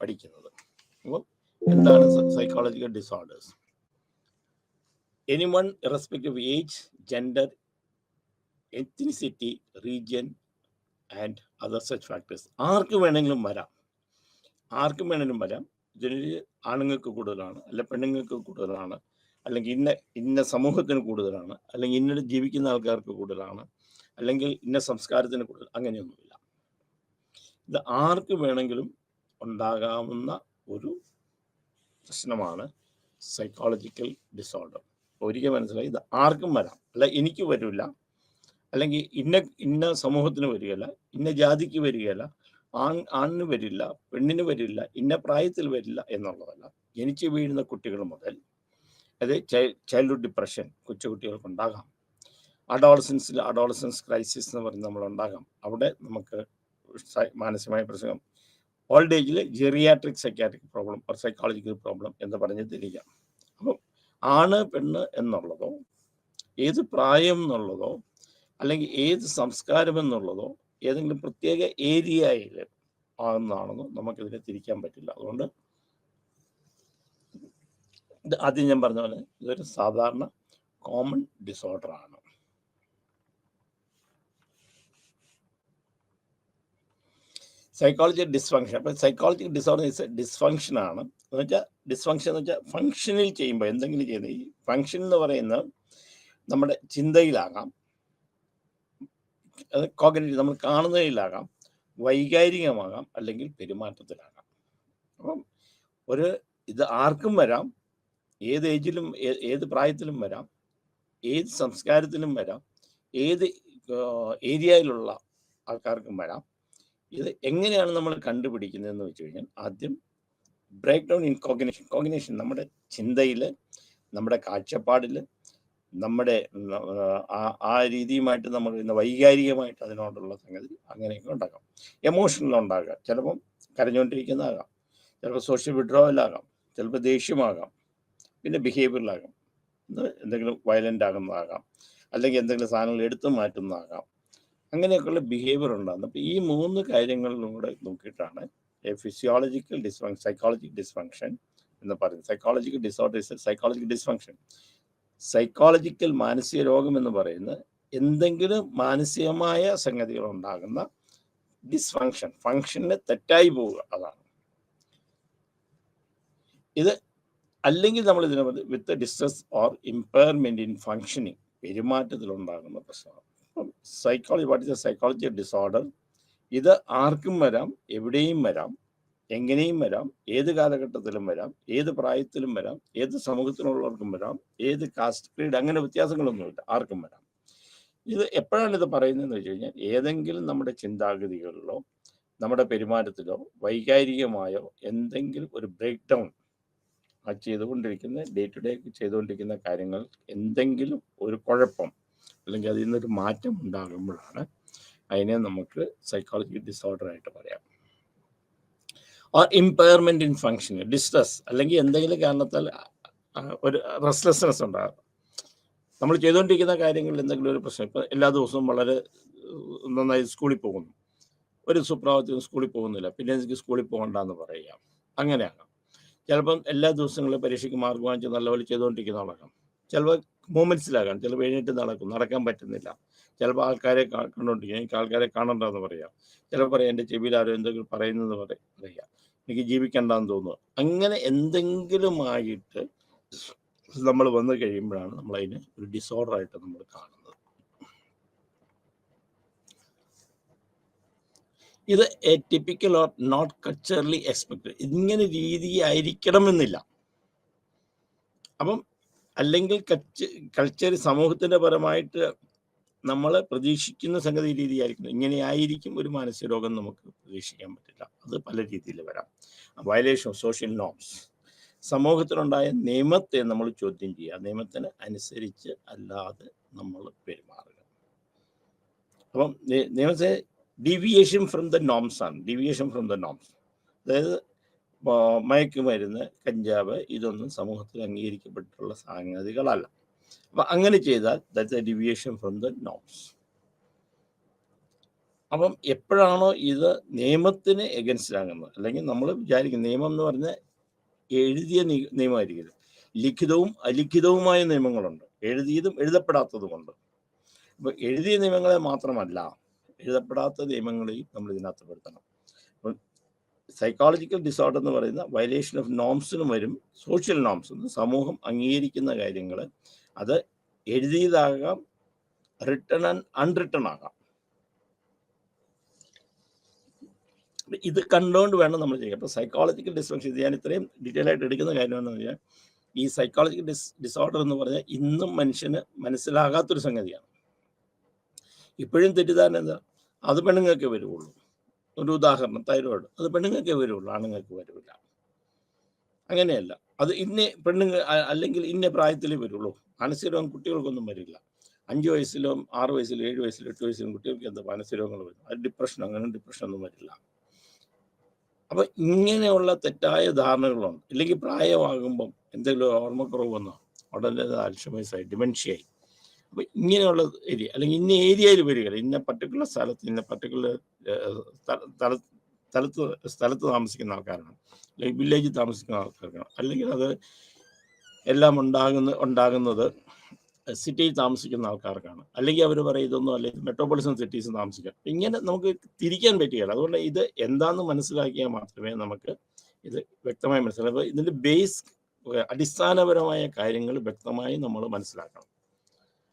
പഠിക്കുന്നത്. അപ്പം എന്താണ് psychological disorders? Anyone irrespective of age, gender, ethnicity, region and other such factors. ആർക്ക് വേണമെങ്കിലും വരാം. ഇതിന് ആണുങ്ങൾക്ക് കൂടുതലാണ്, അല്ല പെണ്ണുങ്ങൾക്ക് കൂടുതലാണ്, അല്ലെങ്കിൽ ഇന്ന സമൂഹത്തിന് കൂടുതലാണ്, അല്ലെങ്കിൽ ഇന്ന ജീവിക്കുന്ന ആൾക്കാർക്ക് കൂടുതലാണ്, അല്ലെങ്കിൽ ഇന്ന സംസ്കാരത്തിന് കൂടുതൽ, അങ്ങനെയൊന്നുമില്ല. ഇത് ആർക്ക് വേണമെങ്കിലും ഉണ്ടാകാവുന്ന ഒരു പ്രശ്നമാണ് സൈക്കോളജിക്കൽ ഡിസോർഡർ. ഒരിക്കൽ മനസ്സിലായി, ഇത് ആർക്കും വരാം. അല്ല എനിക്ക് വരില്ല, അല്ലെങ്കിൽ ഇന്ന സമൂഹത്തിന് വരികയില്ല, ഇന്ന ജാതിക്ക് വരികയില്ല, ആണിന് വരില്ല, പെണ്ണിന് വരില്ല, ഇന്ന പ്രായത്തിൽ വരില്ല എന്നുള്ളതല്ല. ജനിച്ചു വീഴുന്ന കുട്ടികൾ മുതൽ, അത് ചൈൽഡ്ഹുഡ് ഡിപ്രഷൻ കൊച്ചുകുട്ടികൾക്കുണ്ടാകാം. അഡോളസൻസ് ക്രൈസിസ് എന്ന് പറഞ്ഞ് നമ്മളുണ്ടാകാം. അവിടെ നമുക്ക് മാനസികമായ പ്രശ്നം. ഓൾഡ് ഏജിൽ geriatric psychiatric problem, psychological problem എന്ന് പറഞ്ഞ് തിരിക്കാം. അപ്പം ആണ് പെണ്ണ് എന്നുള്ളതോ, ഏത് പ്രായം എന്നുള്ളതോ, അല്ലെങ്കിൽ ഏത് സംസ്കാരം എന്നുള്ളതോ ഏതെങ്കിലും പ്രത്യേക ഏരിയയിൽ ആകുന്നതാണെന്നോ നമുക്കിതിനെ തിരിക്കാൻ പറ്റില്ല. അതുകൊണ്ട് ആദ്യം ഞാൻ പറഞ്ഞ പോലെ ഇതൊരു സാധാരണ കോമൺ ഡിസോർഡർ ആണ്. Psychology dysfunction. അപ്പം സൈക്കോളജിക്കൽ ഡിസോർഡർ ഡിസ്ഫങ്ഷൻ ആണ്. എന്ന് വെച്ചാൽ ഡിസ്ഫങ്ഷൻ എന്ന് വെച്ചാൽ ഫങ്ഷനിൽ ചെയ്യുമ്പോൾ എന്തെങ്കിലും ചെയ്യുന്നത്. ഈ ഫങ്ഷൻ എന്ന് പറയുന്നത് നമ്മുടെ ചിന്തയിലാകാം, അത് കോഗ്നിറ്റീവ് നമ്മൾ കാണുന്നതിലാകാം, വൈകാരികമാകാം, അല്ലെങ്കിൽ പെരുമാറ്റത്തിലാകാം. അപ്പം ഇത് ആർക്കും വരാം, ഏത് ഏജിലും ഏത് പ്രായത്തിലും വരാം, ഏത് സംസ്കാരത്തിലും വരാം, ഏത് ഏരിയയിലുള്ള ആൾക്കാർക്കും വരാം. ഇത് എങ്ങനെയാണ് നമ്മൾ കണ്ടുപിടിക്കുന്നതെന്ന് വെച്ച് കഴിഞ്ഞാൽ, ആദ്യം ബ്രേക്ക് ഡൗൺ ഇൻ കോഗ്നിഷൻ നമ്മുടെ ചിന്തയിൽ, നമ്മുടെ കാഴ്ചപ്പാടിൽ, നമ്മുടെ ആ രീതിയുമായിട്ട് നമ്മൾ ഇന്ന് വൈകാരികമായിട്ട് അതിനോടുള്ള സംഗതി അങ്ങനെയൊക്കെ ഉണ്ടാകാം. എമോഷണൽ ഉണ്ടാകാം, ചിലപ്പം കരഞ്ഞുകൊണ്ടിരിക്കുന്നതാകാം, ചിലപ്പോൾ സോഷ്യൽ വിഡ്രോവലാകാം, ചിലപ്പോൾ ദേഷ്യമാകാം, പിന്നെ ബിഹേവിയറിലാകാം, എന്തെങ്കിലും വയലൻ്റ് ആകുന്നതാകാം, അല്ലെങ്കിൽ എന്തെങ്കിലും സാധനങ്ങൾ എടുത്തു മാറ്റുന്നതാകാം. അങ്ങനെയൊക്കെയുള്ള ബിഹേവിയർ ഉണ്ടാകുന്നത്. അപ്പോൾ ഈ 3 കാര്യങ്ങളിലും കൂടെ നോക്കിയിട്ടാണ് ഫിസിയോളജിക്കൽ ഡിസ്ഫങ്ഷൻ, സൈക്കോളജിക്കൽ ഡിസ്ഫങ്ഷൻ എന്ന് പറയുന്നത്. Psychological disorder is psychological dysfunction. Psychological മാനസിക രോഗം എന്ന് പറയുന്നത് എന്തെങ്കിലും മാനസികമായ സംഗതികൾ ഉണ്ടാകുന്ന ഡിസ്ഫങ്ഷൻ, ഫങ്ഷന് തെറ്റായി പോവുക, അതാണ് ഇത്. അല്ലെങ്കിൽ നമ്മൾ ഇതിനെ with distress or impairment in functioning, പെരുമാറ്റത്തിലുണ്ടാകുന്ന പ്രശ്നമാണ്. What is a psychological disorder? ഇത് ആർക്കും വരാം, എവിടെയും വരാം, എങ്ങനെയും വരാം, ഏത് കാലഘട്ടത്തിലും വരാം, ഏത് പ്രായത്തിലും വരാം, ഏത് സമൂഹത്തിലുള്ളവർക്കും വരാം, ഏത് കാസ്റ്റ് ക്രീഡ് അങ്ങനെ വ്യത്യാസങ്ങളൊന്നുമില്ല, ആർക്കും വരാം. ഇത് എപ്പോഴാണ് ഇത് പറയുന്നതെന്ന് വെച്ച് കഴിഞ്ഞാൽ ഏതെങ്കിലും നമ്മുടെ ചിന്താഗതികളിലോ നമ്മുടെ പെരുമാറ്റത്തിലോ വൈകാരികമായോ എന്തെങ്കിലും ഒരു ബ്രേക്ക് ഡൗൺ ആ ചെയ്തുകൊണ്ടിരിക്കുന്ന ഡേ ടു ഡേ ചെയ്തുകൊണ്ടിരിക്കുന്ന കാര്യങ്ങൾ എന്തെങ്കിലും ഒരു കുഴപ്പം അല്ലെങ്കിൽ അതിൽ നിന്നൊരു മാറ്റം ഉണ്ടാകുമ്പോഴാണ് അതിനെ നമുക്ക് സൈക്കോളജിക്കൽ ഡിസോർഡർ ആയിട്ട് പറയാം. Or impairment in function, distress, അല്ലെങ്കിൽ എന്തെങ്കിലും കാരണത്താൽ ഒരു റെസ്റ്റ്ലെസ്നെസ് ഉണ്ടാകും. നമ്മൾ ചെയ്തുകൊണ്ടിരിക്കുന്ന കാര്യങ്ങളിൽ എന്തെങ്കിലും ഒരു പ്രശ്നം, ഇപ്പം എല്ലാ ദിവസവും വളരെ നന്നായി സ്കൂളിൽ പോകുന്നു, ഒരു സുപ്രഭാതത്തിലും സ്കൂളിൽ പോകുന്നില്ല, പിന്നെ എനിക്ക് സ്കൂളിൽ പോകണ്ടെന്ന് പറയുക, അങ്ങനെയാകാം. ചിലപ്പം എല്ലാ ദിവസങ്ങളിലും പരീക്ഷയ്ക്ക് മാർക്ക് വാങ്ങിച്ച് നല്ലപോലെ ചെയ്തുകൊണ്ടിരിക്കുന്ന ആളാകാം. ചിലപ്പോൾ മൂമെൻറ്റ്സിലാകാം, ചിലപ്പോൾ എഴുന്നേറ്റ് നടക്കാൻ പറ്റുന്നില്ല, ചിലപ്പോൾ ആൾക്കാരെ കണ്ടുകൊണ്ടിരിക്കുക, എനിക്ക് ആൾക്കാരെ കാണണ്ടെന്ന് പറയാം, ചിലപ്പോൾ പറയാം എൻ്റെ ചെവിയിൽ ആരോ എന്തെങ്കിലും പറയുന്നത് പറയാം, എനിക്ക് ജീവിക്കണ്ടെന്ന് തോന്നുന്നു. അങ്ങനെ എന്തെങ്കിലുമായിട്ട് നമ്മൾ വന്നു കഴിയുമ്പോഴാണ് നമ്മളതിന് ഒരു ഡിസോർഡർ ആയിട്ട് നമ്മൾ കാണുന്നത്. ഇത് a typical or not culturally expected, ഇങ്ങനെ രീതി ആയിരിക്കണമെന്നില്ല. അപ്പം അല്ലെങ്കിൽ കൾച്ചർ സമൂഹത്തിൻ്റെ പരമായിട്ട് നമ്മൾ പ്രതീക്ഷിക്കുന്ന സംഗതി രീതിയായിരിക്കണം. ഇങ്ങനെ ആയിരിക്കും ഒരു മാനസിക രോഗം നമുക്ക് പ്രതീക്ഷിക്കാൻ പറ്റില്ല. അത് പല രീതിയിൽ വരാം. വയലേഷൻ ഓഫ് സോഷ്യൽ നോംസ്, സമൂഹത്തിലുണ്ടായ നിയമത്തെ നമ്മൾ ചോദ്യം ചെയ്യുക, നിയമത്തിന് അനുസരിച്ച് അല്ലാതെ നമ്മൾ പെരുമാറുക. അപ്പം നിയമത്തെ ഡീവിയേഷൻ ഫ്രം ദ നോംസ് ആണ്, ഡീവിയേഷൻ ഫ്രം ദ നോംസ്. അതായത് മയക്കുമരുന്ന്, കഞ്ചാവ്, ഇതൊന്നും സമൂഹത്തിൽ അംഗീകരിക്കപ്പെട്ടിട്ടുള്ള സംഗതികളല്ല. അപ്പം അങ്ങനെ ചെയ്താൽ that's A deviation from the norms. അപ്പം എപ്പോഴാണോ ഇത് നിയമത്തിന് എഗൻസ്റ്റ് ആകുന്നത്, അല്ലെങ്കിൽ നമ്മൾ വിചാരിക്കും നിയമം എന്ന് പറഞ്ഞാൽ എഴുതിയ നിയമമായിരിക്കും, ലിഖിതവും അലിഖിതവുമായ നിയമങ്ങളുണ്ട്, എഴുതിയതും എഴുതപ്പെടാത്തതുമുണ്ട്. അപ്പോൾ എഴുതിയ നിയമങ്ങളെ മാത്രമല്ല, എഴുതപ്പെടാത്ത നിയമങ്ങളെയും നമ്മൾ ഇതിനകത്ത് പെടുത്തണം. അപ്പം സൈക്കോളജിക്കൽ ഡിസോർഡർ എന്ന് പറയുന്ന വയലേഷൻ ഓഫ് നോംസിനും വരും. സോഷ്യൽ നോംസ് എന്ന് സമൂഹം അംഗീകരിക്കുന്ന കാര്യങ്ങൾ, അത് എഴുതിയതാകാം, റിട്ടൺ ആൻഡ് അൺറിട്ടൺ ആകാം. ഇത് കണ്ടുകൊണ്ട് വേണം നമ്മൾ ചെയ്യുക. അപ്പോൾ സൈക്കോളജിക്കൽ ഡിസ്ഫങ്ഷൻ, ഇത് ഞാൻ ഇത്രയും ഡീറ്റെയിൽ ആയിട്ട് എടുക്കുന്ന കാര്യം എന്ന് പറഞ്ഞാൽ ഈ സൈക്കോളജിക്കൽ ഡിസോർഡർ എന്ന് പറഞ്ഞാൽ ഇന്നും മനുഷ്യന് മനസ്സിലാകാത്തൊരു സംഗതിയാണ്. ഇപ്പോഴും തെറ്റിദ്ധാരണ എന്താ, അത് പെണ്ണുങ്ങൾക്ക് വരുള്ളൂ. ഒരു ഉദാഹരണം, തൈറോയിഡ്, അത് പെണ്ണുങ്ങൾക്ക് വരുള്ളൂ, ആണുങ്ങൾക്ക് വരില്ല. അങ്ങനെയല്ല, അത് പെണ്ണുങ്ങൾ അല്ലെങ്കിൽ ഇന്ന പ്രായത്തിലേ വരുള്ളൂ. മാനസിക രോഗം കുട്ടികൾക്കൊന്നും വരില്ല. 5 വയസ്സിലോ 6 വയസ്സിലോ 7 വയസ്സിലോ 8 വയസ്സിലും കുട്ടികൾക്ക് എന്താ മാനസിക രോഗങ്ങൾ വരും. അത് ഡിപ്രഷൻ, അങ്ങനെ ഡിപ്രഷനൊന്നും വരില്ല. അപ്പം ഇങ്ങനെയുള്ള തെറ്റായ ധാരണകളുണ്ട്. ഇല്ലെങ്കിൽ പ്രായമാകുമ്പം എന്തെങ്കിലും ഓർമ്മക്കുറവ് വന്നോ ഉടനെ അൽഷമൈസായി, ഡിമെൻഷ്യയായി. അപ്പം ഇങ്ങനെയുള്ള ഏരിയ, അല്ലെങ്കിൽ ഇന്ന ഏരിയയിൽ വരികയില്ല, ഇന്ന പർട്ടിക്കുലർ സ്ഥലത്ത്, ഇന്ന പർട്ടിക്കുലർ സ്ഥലത്ത് താമസിക്കുന്ന ആൾക്കാരാണ്, അല്ലെങ്കിൽ വില്ലേജിൽ താമസിക്കുന്ന ആൾക്കാർക്കാണ്, അല്ലെങ്കിൽ അത് എല്ലാം ഉണ്ടാകുന്നത് സിറ്റിയിൽ താമസിക്കുന്ന ആൾക്കാർക്കാണ്, അല്ലെങ്കിൽ അവർ പറയും ഇതൊന്നും അല്ലെങ്കിൽ മെട്രോപൊളിറ്റൻ സിറ്റീസ് താമസിക്കാം. ഇങ്ങനെ നമുക്ക് തിരിക്കാൻ പറ്റുകയില്ല. അതുകൊണ്ട് ഇത് എന്താണെന്ന് മനസ്സിലാക്കിയാൽ മാത്രമേ നമുക്ക് ഇത് വ്യക്തമായി മനസ്സിലാക്കൂ. അപ്പോൾ ഇതിൻ്റെ അടിസ്ഥാനപരമായ കാര്യങ്ങൾ വ്യക്തമായി നമ്മൾ മനസ്സിലാക്കണം.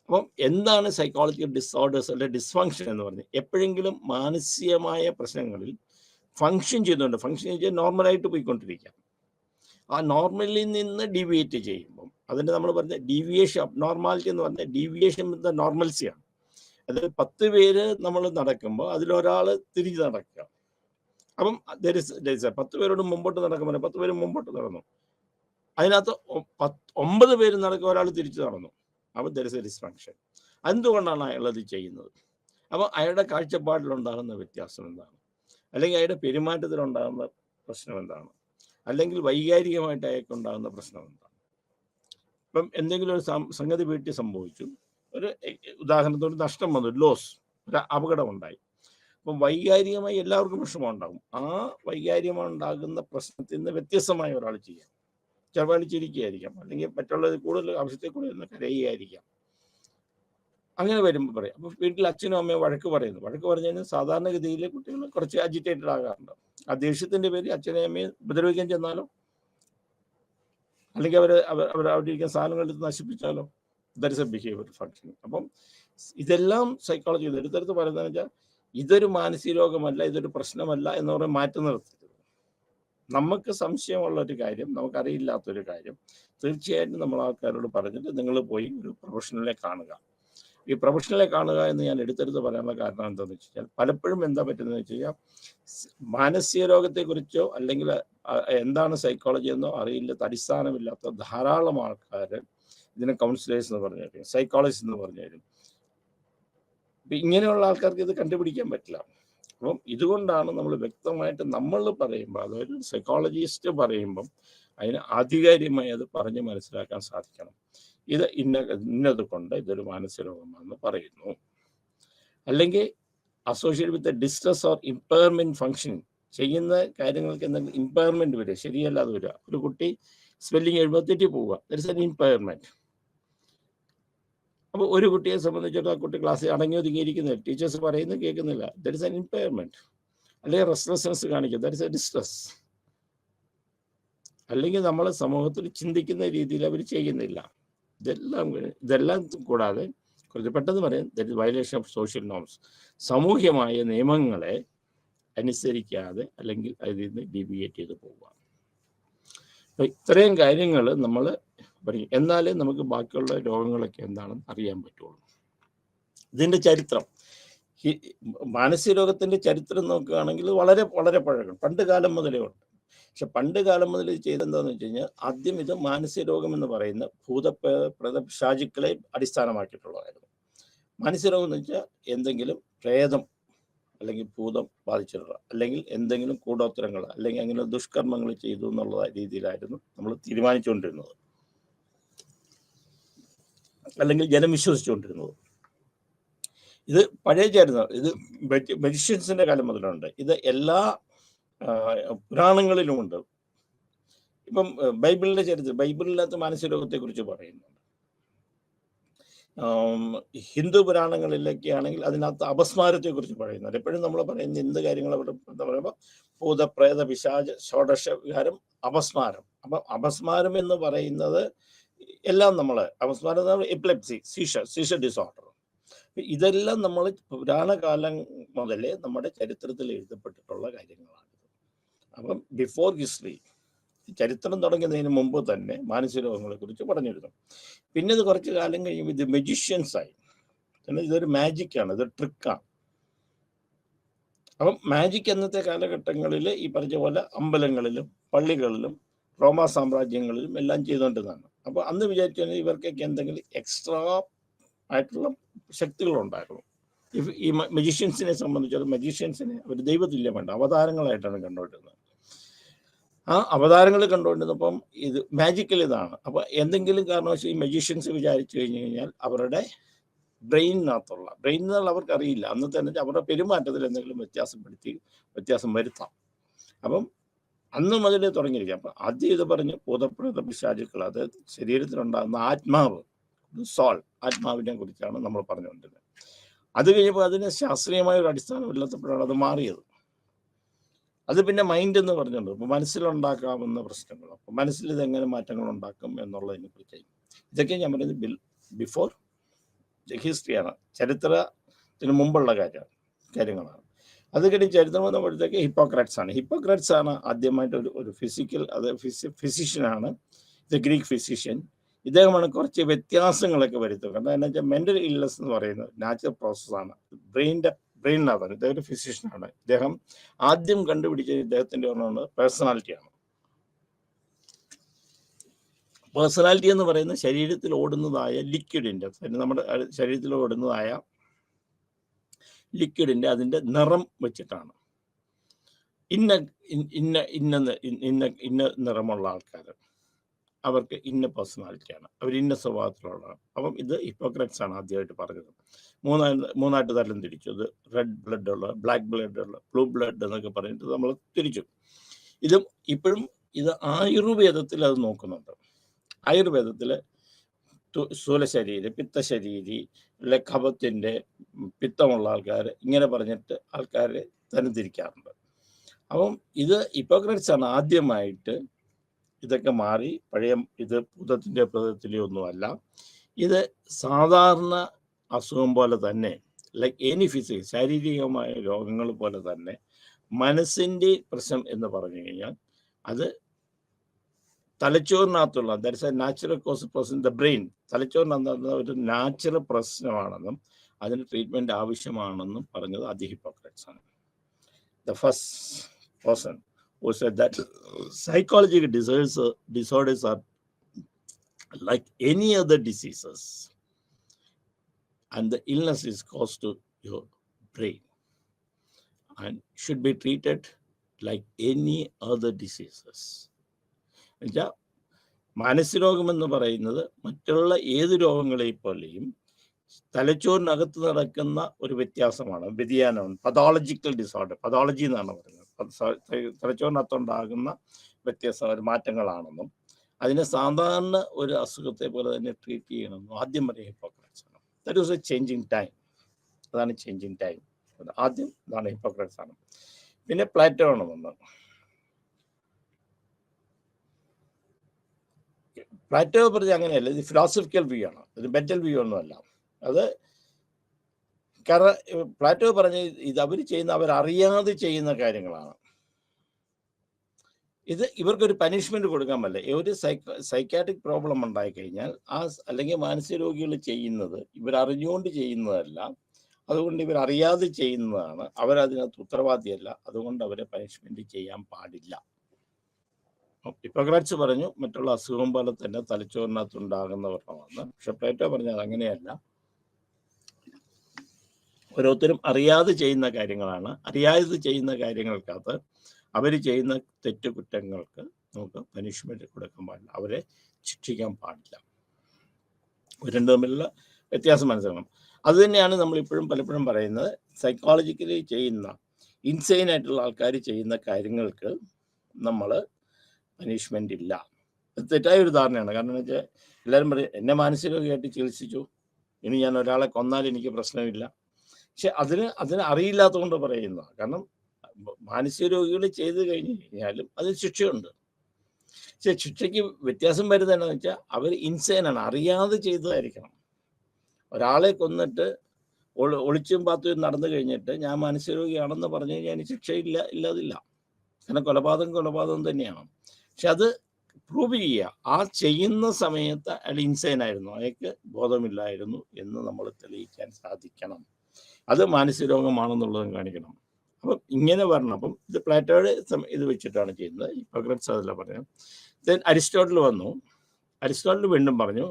അപ്പം എന്താണ് സൈക്കോളജിക്കൽ ഡിസോർഡേഴ്സ് അല്ലെ ഡിസ്ഫങ്ഷൻ എന്ന് പറഞ്ഞാൽ, എപ്പോഴെങ്കിലും മാനസികമായ പ്രശ്നങ്ങളിൽ ഫങ്ഷൻ ചെയ്ത് നോർമലായിട്ട് പോയിക്കൊണ്ടിരിക്കാം. ആ നോർമലിൽ നിന്ന് ഡീവിയേറ്റ് ചെയ്യുമ്പം അതിൻ്റെ നമ്മൾ പറഞ്ഞ ഡീവിയേഷൻ, അബ്നോർമാലിറ്റി എന്ന് പറഞ്ഞാൽ ഡീവിയേഷൻ വിത്ത് ദ നോർമൽസിയാണ്. അത് 10 പേര് നമ്മൾ നടക്കുമ്പോൾ അതിലൊരാൾ തിരിച്ച് നടക്കുക. അപ്പം 10 പേരോട് മുമ്പോട്ട് നടക്കുമ്പോൾ 10 പേര് മുമ്പോട്ട് നടന്നു, അതിനകത്ത് 9 പേര് നടക്കുക, ഒരാൾ തിരിച്ചു നടന്നു. അപ്പം ദർ ഇസ് എ ഡിസ്ഫങ്ഷൻ. എന്തുകൊണ്ടാണ് അയാളത് ചെയ്യുന്നത്? അപ്പം അയാളുടെ കാഴ്ചപ്പാടിലുണ്ടാകുന്ന വ്യത്യാസം എന്താണ്, അല്ലെങ്കിൽ അയാളുടെ പെരുമാറ്റത്തിലുണ്ടാകുന്ന പ്രശ്നം എന്താണ്, അല്ലെങ്കിൽ വൈകാരികമായിട്ട് അയാൾക്കുണ്ടാകുന്ന പ്രശ്നം എന്താണ്. ഇപ്പം എന്തെങ്കിലും ഒരു സംഗതി വീട്ടിൽ സംഭവിച്ചു, ഒരു ഉദാഹരണത്തോട് നഷ്ടം വന്നു, ലോസ്, ഒരു അപകടം ഉണ്ടായി. അപ്പം വൈകാരികമായി എല്ലാവർക്കും പ്രശ്നം ഉണ്ടാകും. ആ വൈകാരികമുണ്ടാകുന്ന പ്രശ്നത്തിൽ നിന്ന് വ്യത്യസ്തമായ ഒരാൾ ചെയ്യാം. ചിലപ്പോൾ ചിരിക്കുകയായിരിക്കാം, അല്ലെങ്കിൽ മറ്റുള്ളത് കൂടുതൽ ആവശ്യത്തെ കൂടുതൽ നിന്ന് കരയുകയായിരിക്കാം. അങ്ങനെ വരുമ്പോൾ പറയാം. അപ്പോൾ വീട്ടിൽ അച്ഛനും അമ്മയും വഴക്ക് പറഞ്ഞു കഴിഞ്ഞാൽ സാധാരണഗതിയിൽ കുട്ടികൾ കുറച്ച് അജിറ്റേറ്റഡ് ആകാറുണ്ട്. ആ ദേഷ്യത്തിൻ്റെ പേര് അച്ഛനെയും അമ്മയും ഉപദ്രവിക്കാൻ ചെന്നാലോ, അല്ലെങ്കിൽ അവിടെ ഇരിക്കുന്ന സാധനങ്ങളെടുത്ത് നശിപ്പിച്ചാലോ, that is a behaviour function. അപ്പം ഇതെല്ലാം സൈക്കോളജി എടുത്തെടുത്ത് പറയുന്നതെന്ന് വെച്ചാൽ ഇതൊരു മാനസിക രോഗമല്ല, ഇതൊരു പ്രശ്നമല്ല എന്ന് പറഞ്ഞാൽ മാറ്റി നിർത്തരുത്. നമുക്ക് സംശയമുള്ളൊരു കാര്യം, നമുക്കറിയില്ലാത്തൊരു കാര്യം തീർച്ചയായിട്ടും നമ്മൾ ആൾക്കാരോട് പറഞ്ഞിട്ട് നിങ്ങൾ പോയി ഒരു പ്രൊഫഷണലെ കാണുക. ഈ പ്രൊഫഷണലെ കാണുക എന്ന് ഞാൻ എടുത്തെടുത്ത് പറയാനുള്ള കാരണം എന്താണെന്ന് വെച്ച് കഴിഞ്ഞാൽ, പലപ്പോഴും എന്താ പറ്റുന്നത് വെച്ച് കഴിഞ്ഞാൽ, മാനസിക രോഗത്തെക്കുറിച്ചോ അല്ലെങ്കിൽ എന്താണ് സൈക്കോളജി എന്നോ അറിയില്ലാത്ത, അടിസ്ഥാനമില്ലാത്ത ധാരാളം ആൾക്കാർ ഇതിനെ കൗൺസിലേഴ്സ് എന്ന് പറഞ്ഞു തരും, സൈക്കോളജിസ്റ്റ് എന്ന് പറഞ്ഞു തരും. ഇങ്ങനെയുള്ള ആൾക്കാർക്ക് ഇത് കണ്ടുപിടിക്കാൻ പറ്റില്ല. അപ്പം ഇതുകൊണ്ടാണ് നമ്മൾ വ്യക്തമായിട്ട് നമ്മൾ പറയുമ്പോൾ, അതായത് സൈക്കോളജിസ്റ്റ് പറയുമ്പം അതിന് ആധികാരികമായി അത് പറഞ്ഞ് മനസ്സിലാക്കാൻ സാധിക്കണം. ഇത് ഇന്നത് കൊണ്ട് ഇതൊരു മാനസിക രോഗമാണെന്ന് പറയുന്നു. അല്ലെങ്കിൽ associate with distress or impairment functioning, ചെയ്യുന്ന കാര്യങ്ങൾക്ക് എന്തെങ്കിലും ഇമ്പയർമെന്റ് വരിക, ശരിയല്ലാതെ വരിക. ഒരു കുട്ടി സ്പെല്ലിങ് എഴുതുമ്പോൾ തെറ്റി പോവുക, ദാറ്റ് ഇസ് ആൻ ഇമ്പയർമെന്റ്. അപ്പോൾ ഒരു കുട്ടിയെ സംബന്ധിച്ചിടത്തോളം ആ കുട്ടി ക്ലാസ്സിൽ അടങ്ങി ഒതുങ്ങിയിരിക്കുന്നില്ല, ടീച്ചേഴ്സ് പറയുന്നത് കേൾക്കുന്നില്ല, ദാറ്റ് ഇസ് ആൻ ഇമ്പയർമെന്റ്. അല്ലെങ്കിൽ റെസ്റ്റ്ലെസ്നെസ് കാണിക്കുക, ദാറ്റ് ഇസ് എ ഡിസ്ട്രസ്. അല്ലെങ്കിൽ നമ്മൾ സമൂഹത്തിൽ ചിന്തിക്കുന്ന രീതിയിൽ അവർ ചെയ്യുന്നില്ല. ഇതെല്ലാം കൂടാതെ കുറച്ച് പെട്ടെന്ന് പറയാം, that is violation of social norms. സാമൂഹ്യമായ നിയമങ്ങളെ അനുസരിക്കാതെ അല്ലെങ്കിൽ അതിൽ നിന്ന് ഡീവിയേറ്റ് ചെയ്ത് പോവുക. അപ്പം ഇത്രയും കാര്യങ്ങൾ നമ്മൾ പറയും, എന്നാലേ നമുക്ക് ബാക്കിയുള്ള രോഗങ്ങളൊക്കെ എന്താണെന്ന് അറിയാൻ പറ്റുള്ളൂ. ഇതിൻ്റെ ചരിത്രം, മാനസിക രോഗത്തിൻ്റെ ചരിത്രം നോക്കുകയാണെങ്കിൽ വളരെ വളരെ പഴകം, പണ്ട് കാലം മുതലേ ഉണ്ട്. പക്ഷെ പണ്ട് കാലം മുതൽ ചെയ്തെന്താണെന്ന് വെച്ച് കഴിഞ്ഞാൽ, ആദ്യം ഇത് മാനസിക രോഗം എന്ന് പറയുന്ന പ്രേതപിശാചുക്കളെ അടിസ്ഥാനമാക്കിയിട്ടുള്ളതായിരുന്നു. മാനസിക രോഗം എന്ന് വെച്ചാൽ എന്തെങ്കിലും പ്രേതം അല്ലെങ്കിൽ ഭൂതം ബാധിച്ചിട്ടുള്ള, അല്ലെങ്കിൽ എന്തെങ്കിലും കൂടോത്തരങ്ങൾ അല്ലെങ്കിൽ അങ്ങനെ ദുഷ്കർമ്മങ്ങൾ ചെയ്തു എന്നുള്ള രീതിയിലായിരുന്നു നമ്മൾ തീരുമാനിച്ചുകൊണ്ടിരുന്നത്, അല്ലെങ്കിൽ ജനം വിശ്വസിച്ചുകൊണ്ടിരുന്നത്. ഇത് പഴയ ചരിത്രം, ഇത് മെജിഷ്യൻസിന്റെ കാലം മുതലുണ്ട്. ഇത് എല്ലാ പുരാണങ്ങളിലുമുണ്ട്. ഇപ്പം ബൈബിളിന്റെ ചരിത്രം, ബൈബിളിനകത്ത് മാനസിക രോഗത്തെക്കുറിച്ച് പറയുന്നുണ്ട്. ഹിന്ദു പുരാണങ്ങളിലൊക്കെ ആണെങ്കിൽ അതിനകത്ത് അപസ്മാരത്തെക്കുറിച്ച് പറയുന്നുണ്ട്. എപ്പോഴും നമ്മൾ പറയുന്ന എന്ത് കാര്യങ്ങൾ അവിടെ എന്താ പറയുമ്പോൾ, ഭൂതപ്രേത പിശാച ഷോഡശ വികാരം, അപസ്മാരം. അപ്പം അപസ്മാരം എന്ന് പറയുന്നത് എല്ലാം നമ്മൾ, അപസ്മാരം എപ്പിലെപ്സി, സീഷർ ഡിസോർഡർ, ഇതെല്ലാം നമ്മൾ പുരാണകാലം മുതലേ നമ്മുടെ ചരിത്രത്തിൽ എഴുതപ്പെട്ടിട്ടുള്ള കാര്യങ്ങളാണ്. അപ്പം ബിഫോർ ഹിസ്റ്ററി, ചരിത്രം തുടങ്ങുന്നതിന് മുമ്പ് തന്നെ മാനസിക രോഗങ്ങളെ കുറിച്ച് പറഞ്ഞിരുന്നു. പിന്നെ ഇത് കുറച്ച് കാലം കഴിയുമ്പോൾ ഇത് മെജിഷ്യൻസായി. ഇതൊരു മാജിക്കാണ്, ഇതൊരു ട്രിക്കാണ്. അപ്പം മാജിക് അന്നത്തെ കാലഘട്ടങ്ങളിൽ ഈ പറഞ്ഞ പോലെ അമ്പലങ്ങളിലും പള്ളികളിലും റോമാ സാമ്രാജ്യങ്ങളിലും എല്ലാം ചെയ്തുകൊണ്ടിരുന്നതാണ്. അപ്പോൾ അന്ന് വിചാരിച്ചാൽ ഇവർക്കൊക്കെ എന്തെങ്കിലും എക്സ്ട്രാ ആയിട്ടുള്ള ശക്തികളുണ്ടായിരുന്നു. ഈ മജീഷ്യൻസിനെ സംബന്ധിച്ചിടത്തോളം മജീഷ്യൻസിനെ ഒരു ദൈവതുല്യമുണ്ട്, അവതാരങ്ങളായിട്ടാണ് കണ്ടുകൊണ്ടിരുന്നത്. ആ അവതാരങ്ങൾ കണ്ടുകൊണ്ടിരുന്നപ്പം ഇത് മാജിക്കൽ ഇതാണ്. അപ്പോൾ എന്തെങ്കിലും കാരണവശാൽ ഈ മജീഷ്യൻസ് വിചാരിച്ചു കഴിഞ്ഞു കഴിഞ്ഞാൽ അവരുടെ ബ്രെയിനിനകത്തുള്ള അവർക്ക് അറിയില്ല, അന്നത്തെ തന്നെ അവരുടെ പെരുമാറ്റത്തിൽ എന്തെങ്കിലും വ്യത്യാസം വരുത്താം. അപ്പം അന്ന് മുതലേ തുടങ്ങിയിരിക്കാം. അപ്പം ആദ്യം ഇത് പറഞ്ഞ് ഭൂതപ്രേത പിശാചുക്കൾ, അത് ശരീരത്തിലുണ്ടാകുന്ന ആത്മാവ്, സോൾ, ആത്മാവിനെ കുറിച്ചാണ് നമ്മൾ പറഞ്ഞുകൊണ്ടിരുന്നത്. അത് കഴിഞ്ഞപ്പോൾ അതിന് ശാസ്ത്രീയമായ ഒരു അടിസ്ഥാനമില്ലാത്തപ്പോഴാണ് അത് മാറിയത്. അത് പിന്നെ മൈൻഡ് എന്ന് പറഞ്ഞുകൊണ്ട് ഇപ്പോൾ മനസ്സിലുണ്ടാക്കാവുന്ന പ്രശ്നങ്ങൾ, അപ്പോൾ മനസ്സിൽ ഇതെങ്ങനെ മാറ്റങ്ങൾ ഉണ്ടാക്കും എന്നുള്ളതിനെ കുറിച്ച്, ഇതൊക്കെ ഞാൻ പറയുന്നത് ബിഫോർ ഹിസ്റ്ററിയാണ്, ചരിത്രത്തിന് മുമ്പുള്ള കാര്യങ്ങളാണ്. അത് കഴിഞ്ഞ് ചരിത്രം വന്നപ്പോഴത്തേക്ക് ഹിപ്പോക്രാറ്റ്സ് ആണ് ആദ്യമായിട്ട് ഒരു ഫിസിക്കൽ, അത് ഫിസിഷ്യനാണ്, ഇത് ഗ്രീക്ക് ഫിസിഷ്യൻ. ഇദ്ദേഹമാണ് കുറച്ച് വ്യത്യാസങ്ങളൊക്കെ വരുത്തുക. എന്താണെന്ന് വെച്ചാൽ മെൻ്റൽ ഇൽനെസ് എന്ന് പറയുന്നത് നാച്ചുറൽ പ്രോസസ്സാണ്, ബ്രെയിനിനകത്താണ്. ഇദ്ദേഹം ഒരു ഫിസിഷ്യനാണ്. ഇദ്ദേഹം ആദ്യം കണ്ടുപിടിച്ച ഇദ്ദേഹത്തിൻ്റെ ഒന്നാണ് പേഴ്സണാലിറ്റിയാണ്. പേഴ്സണാലിറ്റി എന്ന് പറയുന്നത് ശരീരത്തിൽ ഓടുന്നതായ ലിക്വിഡിൻ്റെ, നമ്മുടെ ശരീരത്തിൽ ഓടുന്നതായ ലിക്വിഡിൻ്റെ അതിൻ്റെ നിറം വെച്ചിട്ടാണ്. ഇന്ന നിറമുള്ള ആൾക്കാർ, അവർക്ക് ഇന്ന പേഴ്സണാലിറ്റിയാണ്, അവർ ഇന്ന സ്വഭാവത്തിലുള്ളതാണ്. അപ്പം ഇത് ഹിപ്പോക്രാറ്റ്സ് ആണ് ആദ്യമായിട്ട് പറഞ്ഞത്. മൂന്നായിട്ട് തരം തിരിച്ചു. അത് റെഡ് ബ്ലഡ് ഉള്ള, ബ്ലാക്ക് ബ്ലഡ് ഉള്ള, ബ്ലൂ ബ്ലഡ് എന്നൊക്കെ പറഞ്ഞിട്ട് നമ്മൾ തിരിച്ചു. ഇപ്പോഴും ഇത് ആയുർവേദത്തിൽ അത് നോക്കുന്നുണ്ട്. ആയുർവേദത്തിൽ സ്ഥൂലശരീരി, പിത്തശരീരി, അല്ലെ കഫത്തിൻ്റെ പിത്തമുള്ള ആൾക്കാർ, ഇങ്ങനെ പറഞ്ഞിട്ട് ആൾക്കാരെ തരംതിരിക്കാറുണ്ട്. അപ്പം ഇത് ഹിപ്പോക്രാറ്റ്സ് ആണ് ആദ്യമായിട്ട് ഇതൊക്കെ മാറി പഴയ ഇത് ഭൂതത്തിൻ്റെ പ്രതത്തിലെ ഒന്നുമല്ല, ഇത് സാധാരണ അസുഖം പോലെ തന്നെ, ലൈക്ക് എനി ശാരീരികമായ രോഗങ്ങൾ പോലെ തന്നെ മനസ്സിൻ്റെ പ്രശ്നം എന്ന് പറഞ്ഞു കഴിഞ്ഞാൽ അത് തലച്ചോറിനകത്തുള്ള that's a natural cause process in the brain. തലച്ചോറിനകത്തുള്ള ഒരു നാച്ചുറൽ പ്രശ്നമാണെന്നും അതിന് ട്രീറ്റ്മെൻറ്റ് ആവശ്യമാണെന്നും പറഞ്ഞത് ആദ്യ ഹിപ്പോക്രറ്റ്സ് ആണ്. The first person who said that psychological disorders are like any other diseases and the illness is caused to your brain and should be treated like any other diseases. എന്നുവെച്ചാൽ മാനസികരോഗമെന്ന് പറയുന്നത് മറ്റുള്ള ഏത് രോഗങ്ങളെ പോലെയും തലച്ചോറിനകത്ത് നടക്കുന്ന ഒരു വ്യത്യാസമാണ്, വ്യതിയാനമാണ്. പതോളജിക്കൽ ഡിസോർഡർ, പതോളജി എന്നാണ് പറയുന്നത്. തലച്ചോറിനകത്തുണ്ടാകുന്ന വ്യത്യസ്ത ഒരു മാറ്റങ്ങളാണെന്നും അതിനെ സാധാരണ ഒരു അസുഖത്തെ പോലെ തന്നെ ട്രീറ്റ് ചെയ്യണമെന്നും ആദ്യം പറയുക ഹിപ്പോക്രറ്റ്സ് ആണ്. That was A changing time. അതാണ് ചേഞ്ചിങ് ടൈം. ആദ്യം ഇതാണ് ഹിപ്പോക്രറ്റ്സ് ആണ്. പിന്നെ പ്ലാറ്റോ ആണ് വന്നത്. പ്ലാറ്റോ പറഞ്ഞ അങ്ങനെയല്ല, ഇത് ഫിലോസഫിക്കൽ വ്യൂ ആണ്, ഇത് മെന്റൽ വ്യൂ ഒന്നുമല്ല. അത് കാരണം പ്ലാറ്റോ പറഞ്ഞ ഇത് അവർ ചെയ്യുന്ന അവരറിയാതെ ചെയ്യുന്ന കാര്യങ്ങളാണ്. ഇത് ഇവർക്കൊരു പനിഷ്മെന്റ് കൊടുക്കാൻ പറ്റില്ല. ഒരു സൈക്കാട്രിക് പ്രോബ്ലം ഉണ്ടായിക്കഴിഞ്ഞാൽ അല്ലെങ്കിൽ മാനസിക രോഗികൾ ചെയ്യുന്നത് ഇവരറിഞ്ഞുകൊണ്ട് ചെയ്യുന്നതല്ല, അതുകൊണ്ട് ഇവരറിയാതെ ചെയ്യുന്നതാണ്. അവരതിനകത്ത് ഉത്തരവാദിയല്ല, അതുകൊണ്ട് അവരെ പനിഷ്മെന്റ് ചെയ്യാൻ പാടില്ല. ഹിപ്പോക്രാറ്റ്സ് പറഞ്ഞു മറ്റുള്ള അസുഖം പോലെ തന്നെ തലച്ചോറിനകത്ത് ഉണ്ടാകുന്ന വർണ്ണമാണ്. പക്ഷെ പ്ലേറ്റോ പറഞ്ഞത് അങ്ങനെയല്ല, ഓരോരുത്തരും അറിയാതെ ചെയ്യുന്ന കാര്യങ്ങളാണ്. അറിയാതെ ചെയ്യുന്ന കാര്യങ്ങൾക്കകത്ത് അവർ ചെയ്യുന്ന തെറ്റുകുറ്റങ്ങൾക്ക് നമുക്ക് പനിഷ്മെന്റ് കൊടുക്കാൻ പാടില്ല, അവരെ ശിക്ഷിക്കാൻ പാടില്ല. രണ്ടും തമ്മിലുള്ള വ്യത്യാസം മനസ്സിലാക്കണം. അതുതന്നെയാണ് നമ്മളിപ്പോഴും പലപ്പോഴും പറയുന്നത്, സൈക്കോളജിക്കലി ചെയ്യുന്ന ഇൻസെയിൻ ആയിട്ടുള്ള ആൾക്കാർ ചെയ്യുന്ന കാര്യങ്ങൾക്ക് നമ്മൾ പനിഷ്മെന്റ് ഇല്ല. ഇത് തെറ്റായ ഒരു ധാരണയാണ്. കാരണം എന്ന് വെച്ചാൽ എല്ലാവരും പറയും എന്നെ മാനസികമായിട്ട് ചികിത്സിച്ചു, ഇനി ഞാൻ ഒരാളെ കൊന്നാൽ എനിക്ക് പ്രശ്നമില്ല. പക്ഷെ അതിന് അറിയില്ലാത്തതുകൊണ്ട് പറയുന്നതാണ്. കാരണം മാനസിക രോഗികൾ ചെയ്ത് കഴിഞ്ഞ് കഴിഞ്ഞാലും അതിന് ശിക്ഷയുണ്ട്. പക്ഷെ ശിക്ഷയ്ക്ക് വ്യത്യാസം വരുന്നത് എന്താണെന്ന് വെച്ചാൽ അവർ ഇൻസേനാണ്, അറിയാതെ ചെയ്തതായിരിക്കണം. ഒരാളെ കൊന്നിട്ട് ഒളിച്ചും പാത്തും നടന്നു കഴിഞ്ഞിട്ട് ഞാൻ മാനസിക രോഗിയാണെന്ന് പറഞ്ഞു കഴിഞ്ഞാൽ അതിന് ശിക്ഷയില്ല, ഇല്ലാതില്ല. കാരണം കൊലപാതകം തന്നെയാണ്. പക്ഷെ അത് പ്രൂവ് ചെയ്യുക, ആ ചെയ്യുന്ന സമയത്ത് അയാൾ ഇൻസൈൻ ആയിരുന്നു, അയാൾക്ക് ബോധമില്ലായിരുന്നു എന്ന് നമ്മൾ തെളിയിക്കാൻ സാധിക്കണം. അത് മാനസിക രോഗമാണെന്നുള്ളതും കാണിക്കണം. അപ്പം ഇങ്ങനെ വരണം. അപ്പം ഇത് പ്ലാറ്റോയുടെ ഇത് വെച്ചിട്ടാണ് ചെയ്യുന്നത്. ഹിപ്പോക്രറ്റ്സ് അതല്ല പറയുന്നത്. ദെൻ അരിസ്റ്റോട്ടിൽ വന്നു. അരിസ്റ്റോട്ടിൽ വീണ്ടും പറഞ്ഞു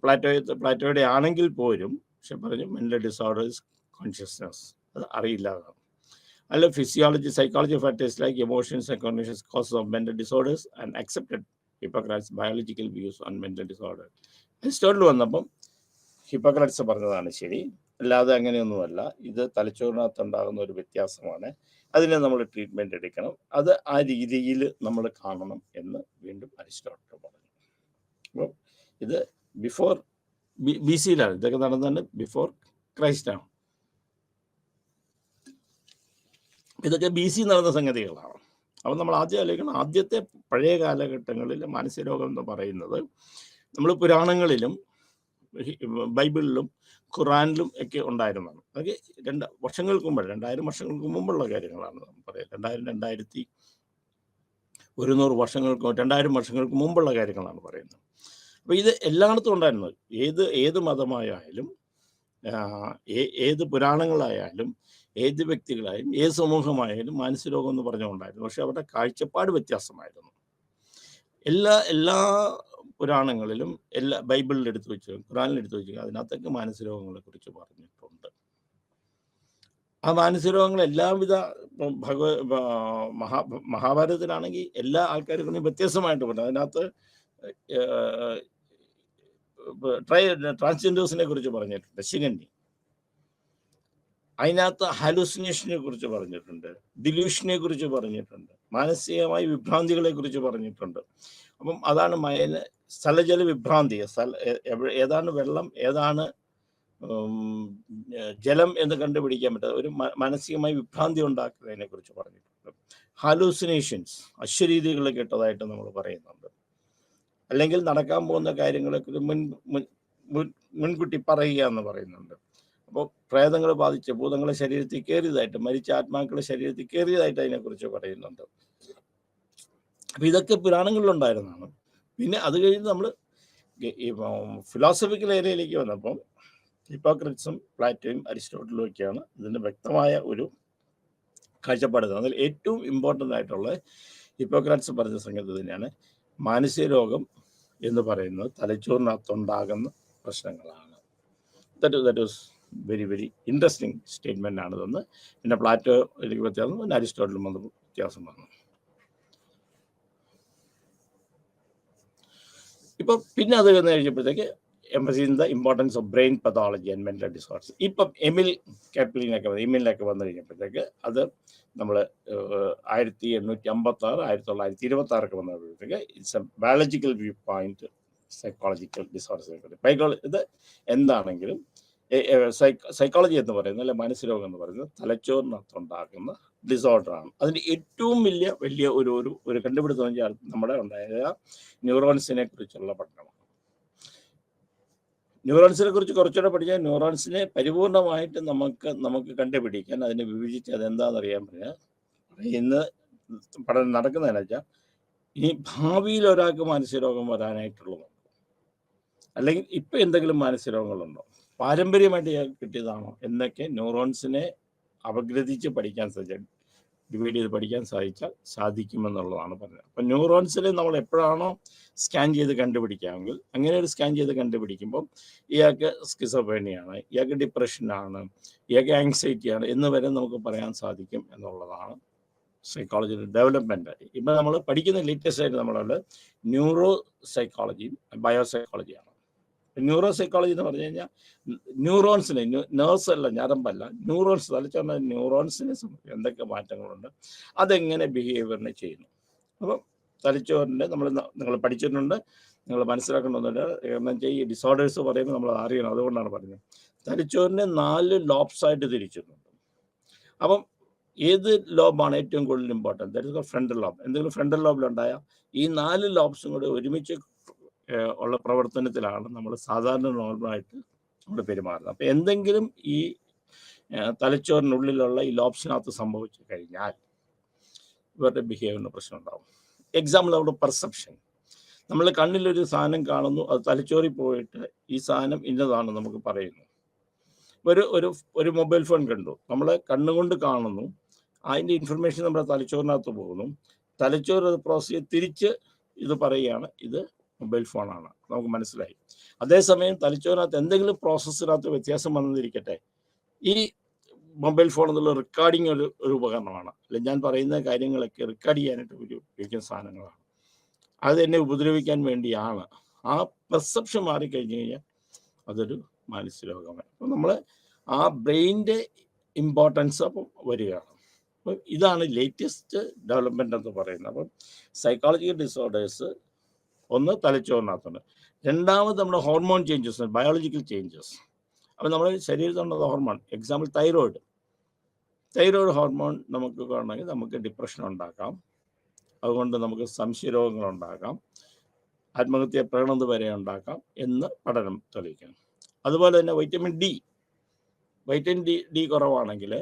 പ്ലാറ്റോയുടെ ആണെങ്കിൽ പോലും, പക്ഷെ പറഞ്ഞു മെന്റൽ ഡിസോർഡേഴ്സ് കോൺഷ്യസ്നസ്, അത് അറിയില്ലാതാണ്. അല്ല physiology, psychology factors like emotions and conscious causes of mental disorders and accepted hypocrites biological views on mental disorder. Aristotle വന്നപ്പം ഹിപ്പോക്രാറ്റ്സ് പറഞ്ഞതാണ് ശരി, അല്ലാതെ അങ്ങനെയൊന്നുമല്ല, ഇത് തലച്ചോറിനകത്തുണ്ടാകുന്ന ഒരു വ്യത്യാസമാണ്, അതിനെ നമ്മൾ ട്രീറ്റ്മെന്റ് എടുക്കണം, അത് ആ രീതിയിൽ നമ്മൾ കാണണം എന്ന് വീണ്ടും അരിസ്റ്റോട്ടിൽ പറഞ്ഞു. അപ്പം ഇത് ബിഫോർ BC ഇതൊക്കെ നടന്നത് ബിഫോർ ക്രൈസ്റ്റ് ആണ്. ഇതൊക്കെ BC നടന്ന സംഗതികളാണ്. അപ്പം നമ്മൾ ആദ്യം ആലോചിക്കണം, ആദ്യത്തെ പഴയ കാലഘട്ടങ്ങളിൽ മാനസിക രോഗം എന്ന് പറയുന്നത് നമ്മൾ പുരാണങ്ങളിലും ബൈബിളിലും ഖുറാനിലും ഒക്കെ ഉണ്ടായിരുന്നതാണ്. അതൊക്കെ 2000 വർഷങ്ങൾക്ക് മുമ്പുള്ള കാര്യങ്ങളാണ് നമ്മൾ പറയുന്നത്. 2100 വർഷങ്ങൾക്ക് 2000 വർഷങ്ങൾക്ക് മുമ്പുള്ള കാര്യങ്ങളാണ് പറയുന്നത്. അപ്പോൾ ഇത് എല്ലായിടത്തും ഉണ്ടായിരുന്നത്. ഏത് മതമായാലും ഏത് പുരാണങ്ങളായാലും ഏത് വ്യക്തികളായാലും ഏത് സമൂഹമായാലും മാനസിക രോഗം എന്ന് പറഞ്ഞുകൊണ്ടായിരുന്നു. പക്ഷെ അവരുടെ കാഴ്ചപ്പാട് വ്യത്യാസമായിരുന്നു. എല്ലാ പുരാണങ്ങളിലും ബൈബിളിൽ എടുത്തു വെച്ച് ഖുറാനിൽ എടുത്തു വെച്ച് അതിനകത്തൊക്കെ മാനസിക രോഗങ്ങളെ കുറിച്ച് പറഞ്ഞിട്ടുണ്ട്. ആ മാനസിക രോഗങ്ങൾ എല്ലാവിധ മഹാഭാരതത്തിലാണെങ്കിൽ എല്ലാ ആൾക്കാർക്കും വ്യത്യസ്തമായിട്ട് പറഞ്ഞു. അതിനകത്ത് ട്രാൻസ്ജെൻഡേഴ്സിനെ കുറിച്ച് പറഞ്ഞിട്ടുണ്ട്, ശിഖണ്ഡി. അതിനകത്ത് ഹാലൂസിനേഷനെ കുറിച്ച് പറഞ്ഞിട്ടുണ്ട്, ഡിലൂഷനെ കുറിച്ച് പറഞ്ഞിട്ടുണ്ട്, മാനസികമായ വിഭ്രാന്തികളെ കുറിച്ച് പറഞ്ഞിട്ടുണ്ട്. അപ്പം അതാണ് സ്ഥലജല വിഭ്രാന്തി, ഏതാണ് വെള്ളം ഏതാണ് ജലം എന്ന് കണ്ടുപിടിക്കാൻ പറ്റാത്ത ഒരു മാനസികമായ വിഭ്രാന്തി ഉണ്ടാക്കുന്നതിനെ കുറിച്ച് പറഞ്ഞിട്ടുണ്ട്. ഹാലൂസിനേഷൻസ്, അശ്വരീതികൾ കേട്ടതായിട്ട് നമ്മൾ പറയുന്നുണ്ട്. അല്ലെങ്കിൽ നടക്കാൻ പോകുന്ന കാര്യങ്ങളെക്കുറിച്ച് മുൻകൂട്ടി പറയുക എന്ന് പറയുന്നുണ്ട്. അപ്പോൾ പ്രേതങ്ങൾ ബാധിച്ച് ഭൂതങ്ങളെ ശരീരത്തിൽ കയറിയതായിട്ട്, മരിച്ച ആത്മാക്കളെ ശരീരത്തിൽ കയറിയതായിട്ട് അതിനെക്കുറിച്ച് പറയുന്നുണ്ട്. അപ്പം ഇതൊക്കെ പുരാണങ്ങളിലുണ്ടായിരുന്നതാണ്. പിന്നെ അത് കഴിഞ്ഞ് നമ്മൾ ഈ ഫിലോസഫിക്കൽ ഏരിയയിലേക്ക് വന്നപ്പം ഹിപ്പോക്രറ്റ്സും പ്ലാറ്റോയും അരിസ്റ്റോട്ടിലും ഒക്കെയാണ് ഇതിൻ്റെ വ്യക്തമായ ഒരു കാഴ്ചപ്പാട്. അതിൽ ഏറ്റവും ഇമ്പോർട്ടൻ്റ് ആയിട്ടുള്ള ഹിപ്പോക്രാറ്റ്സ് പറഞ്ഞ സംഗതി തന്നെയാണ്, മാനസിക രോഗം എന്ന് പറയുന്നത് തലച്ചോറിനകത്തുണ്ടാകുന്ന പ്രശ്നങ്ങളാണ്. That was very very interesting statement ആണ് ഇതെന്ന്. പിന്നെ പ്ലാറ്റോ എനിക്ക് വ്യത്യാസം, പിന്നെ അരിസ്റ്റോട്ടിലും വന്ന് വ്യത്യാസം വന്നു. ഇപ്പം പിന്നെ അത് കഴിഞ്ഞപ്പോഴത്തേക്ക് emphasise the importance of brain pathology and mental disorders. ഇപ്പം എമിലിനൊക്കെ വന്നു കഴിഞ്ഞപ്പോഴത്തേക്ക് അത് നമ്മൾ 1856 1926 വന്നപ്പോഴത്തേക്ക് it's a biological view point psychological disorders. ഇത് എന്താണെങ്കിലും സൈക്കോളജി എന്ന് പറയുന്നത്, അല്ലെ മനസ്സുരോഗം എന്ന് പറയുന്നത് തലച്ചോറിനകത്തുണ്ടാക്കുന്ന ഡിസോർഡറാണ്. അതിൻ്റെ ഏറ്റവും വലിയ ഒരു കണ്ടുപിടുത്തം വെച്ചാൽ നമ്മുടെ ഉണ്ടായ ന്യൂറോൺസിനെ കുറിച്ചുള്ള പഠനമാണ്. ന്യൂറോൺസിനെ കുറിച്ച് കുറച്ചുകൂടെ പഠിച്ചാൽ ന്യൂറോൺസിനെ പരിപൂർണമായിട്ട് നമുക്ക് കണ്ടുപിടിക്കാൻ, അതിനെ വിഭജിച്ച് അതെന്താണെന്ന് അറിയാൻ ഇന്ന് പഠനം നടക്കുന്നതെന്ന് വെച്ചാൽ, ഇനി ഭാവിയിൽ ഒരാൾക്ക് മാനസിക രോഗം വരാനായിട്ടുള്ളതുണ്ടോ, അല്ലെങ്കിൽ ഇപ്പം എന്തെങ്കിലും മാനസിക രോഗങ്ങളുണ്ടോ, പാരമ്പര്യമായിട്ട് കിട്ടിയതാണോ എന്നൊക്കെ ന്യൂറോൺസിനെ അപഗ്രഥിച്ച് പഠിക്കാൻ ഡിവൈഡ് ചെയ്ത് പഠിക്കാൻ സാധിക്കുമെന്നുള്ളതാണ് പറഞ്ഞത്. അപ്പം ന്യൂറോൺസിൽ നമ്മൾ എപ്പോഴാണോ സ്കാൻ ചെയ്ത് കണ്ടുപിടിക്കാമെങ്കിൽ, അങ്ങനെ ഒരു സ്കാൻ ചെയ്ത് കണ്ടുപിടിക്കുമ്പോൾ ഇയാൾക്ക് സ്കിസോഫ്രീനിയാണ്, ഇയാൾക്ക് ഡിപ്രഷനാണ്, ഇയാൾക്ക് ആങ്സൈറ്റിയാണ് എന്ന് വരെ നമുക്ക് പറയാൻ സാധിക്കും എന്നുള്ളതാണ് സൈക്കോളജിയുടെ ഡെവലപ്മെൻറ്റ്. ഇപ്പം നമ്മൾ പഠിക്കുന്ന ലേറ്റസ്റ്റ് ആയിട്ട് നമ്മളുള്ള ന്യൂറോ സൈക്കോളജിയും ബയോസൈക്കോളജിയാണ്. ന്യൂറോ സൈക്കോളജി എന്ന് പറഞ്ഞു കഴിഞ്ഞാൽ ന്യൂറോൺസിനെ, നേഴ്സ് അല്ല, ഞരമ്പല്ല, ന്യൂറോൺസ്, തലച്ചോറിൻ്റെ ന്യൂറോൺസിനെ സംബന്ധിച്ച് എന്തൊക്കെ മാറ്റങ്ങളുണ്ട്, അതെങ്ങനെ ബിഹേവിയറിനെ ചെയ്യുന്നു. അപ്പം തലച്ചോറിൻ്റെ നിങ്ങൾ പഠിച്ചിട്ടുണ്ട്, നിങ്ങൾ മനസ്സിലാക്കണമെന്നില്ല. കാരണം വെച്ചാൽ ഈ ഡിസോർഡേഴ്സ് പറയുമ്പോൾ നമ്മൾ അറിയണം, അതുകൊണ്ടാണ് പറയുന്നത്. തലച്ചോറിനെ 4 ലോബ്സായിട്ട് തിരിച്ചിട്ടുണ്ട്. അപ്പം ഏത് ലോബാണ് ഏറ്റവും കൂടുതൽ important? That is frontal lobe. എന്തെങ്കിലും ഫ്രണ്ടൽ ലോബിലുണ്ടായാൽ ഈ 4 ലോബ്സും കൂടെ ഒരുമിച്ച് ഉള്ള പ്രവർത്തനത്തിലാണ് നമ്മൾ സാധാരണ നോർമലായിട്ട് നമ്മൾ പെരുമാറുന്നത്. അപ്പോൾ എന്തെങ്കിലും ഈ തലച്ചോറിനുള്ളിലുള്ള ഈ ലോബ്സിനകത്ത് സംഭവിച്ചു കഴിഞ്ഞാൽ ഇവരുടെ ബിഹേവിയറിന് പ്രശ്നം ഉണ്ടാവും. എക്സാമ്പിൾ നമ്മുടെ പെർസെപ്ഷൻ. നമ്മൾ കണ്ണിലൊരു സാധനം കാണുന്നു, അത് തലച്ചോറിൽ പോയിട്ട് ഈ സാധനം ഇന്നതാണ് നമുക്ക് പറയുന്നു. ഒരു മൊബൈൽ ഫോൺ കണ്ടു, നമ്മൾ കണ്ണുകൊണ്ട് കാണുന്നു, അതിൻ്റെ ഇൻഫർമേഷൻ നമ്മുടെ തലച്ചോറിനകത്ത് പോകുന്നു, തലച്ചോറ് അത് പ്രോസസ് ചെയ്ത് തിരിച്ച് ഇത് പറയുകയാണ്, ഇത് മൊബൈൽ ഫോണാണ്, നമുക്ക് മനസ്സിലായി. അതേസമയം തലച്ചോറിനകത്ത് എന്തെങ്കിലും പ്രോസസ്സിനകത്ത് വ്യത്യാസം വന്നിരിക്കട്ടെ, ഈ മൊബൈൽ ഫോൺ എന്നുള്ള റെക്കോർഡിങ് ഒരു ഉപകരണമാണ്, അല്ലെങ്കിൽ ഞാൻ പറയുന്ന കാര്യങ്ങളൊക്കെ റെക്കോർഡ് ചെയ്യാനായിട്ട് ഉപയോഗിക്കുന്ന സാധനങ്ങളാണ്. അത് എന്നെ ഉപദ്രവിക്കാൻ വേണ്ടിയാണ്. ആ പെർസെപ്ഷൻ മാറിക്കഴിഞ്ഞ് കഴിഞ്ഞാൽ അതൊരു മാനസിക രോഗമാണ്. അപ്പം നമ്മൾ ആ ബ്രെയിൻ്റെ ഇമ്പോർട്ടൻസ് അപ്പം വരികയാണ്. അപ്പം ഇതാണ് ലേറ്റസ്റ്റ് ഡെവലപ്മെൻ്റ് എന്ന് പറയുന്നത്. അപ്പം സൈക്കോളജിക്കൽ ഡിസോർഡേഴ്സ് ഒന്ന് തലച്ചോറിനകത്തുണ്ട്. രണ്ടാമത് നമ്മുടെ ഹോർമോൺ ചേഞ്ചസ്, ബയോളജിക്കൽ ചേഞ്ചസ്. അപ്പം നമ്മുടെ ശരീരത്തിലുള്ള ഹോർമോൺ, എക്സാമ്പിൾ തൈറോയിഡ് ഹോർമോൺ നമുക്ക് കാണണമെങ്കിൽ നമുക്ക് ഡിപ്രഷൻ ഉണ്ടാക്കാം, അതുകൊണ്ട് നമുക്ക് സംശയരോഗങ്ങളുണ്ടാക്കാം, ആത്മഹത്യ പ്രകടനത വരെ ഉണ്ടാക്കാം എന്ന് പഠനം തെളിയിക്കണം. അതുപോലെ തന്നെ വൈറ്റമിൻ ഡി കുറവാണെങ്കിൽ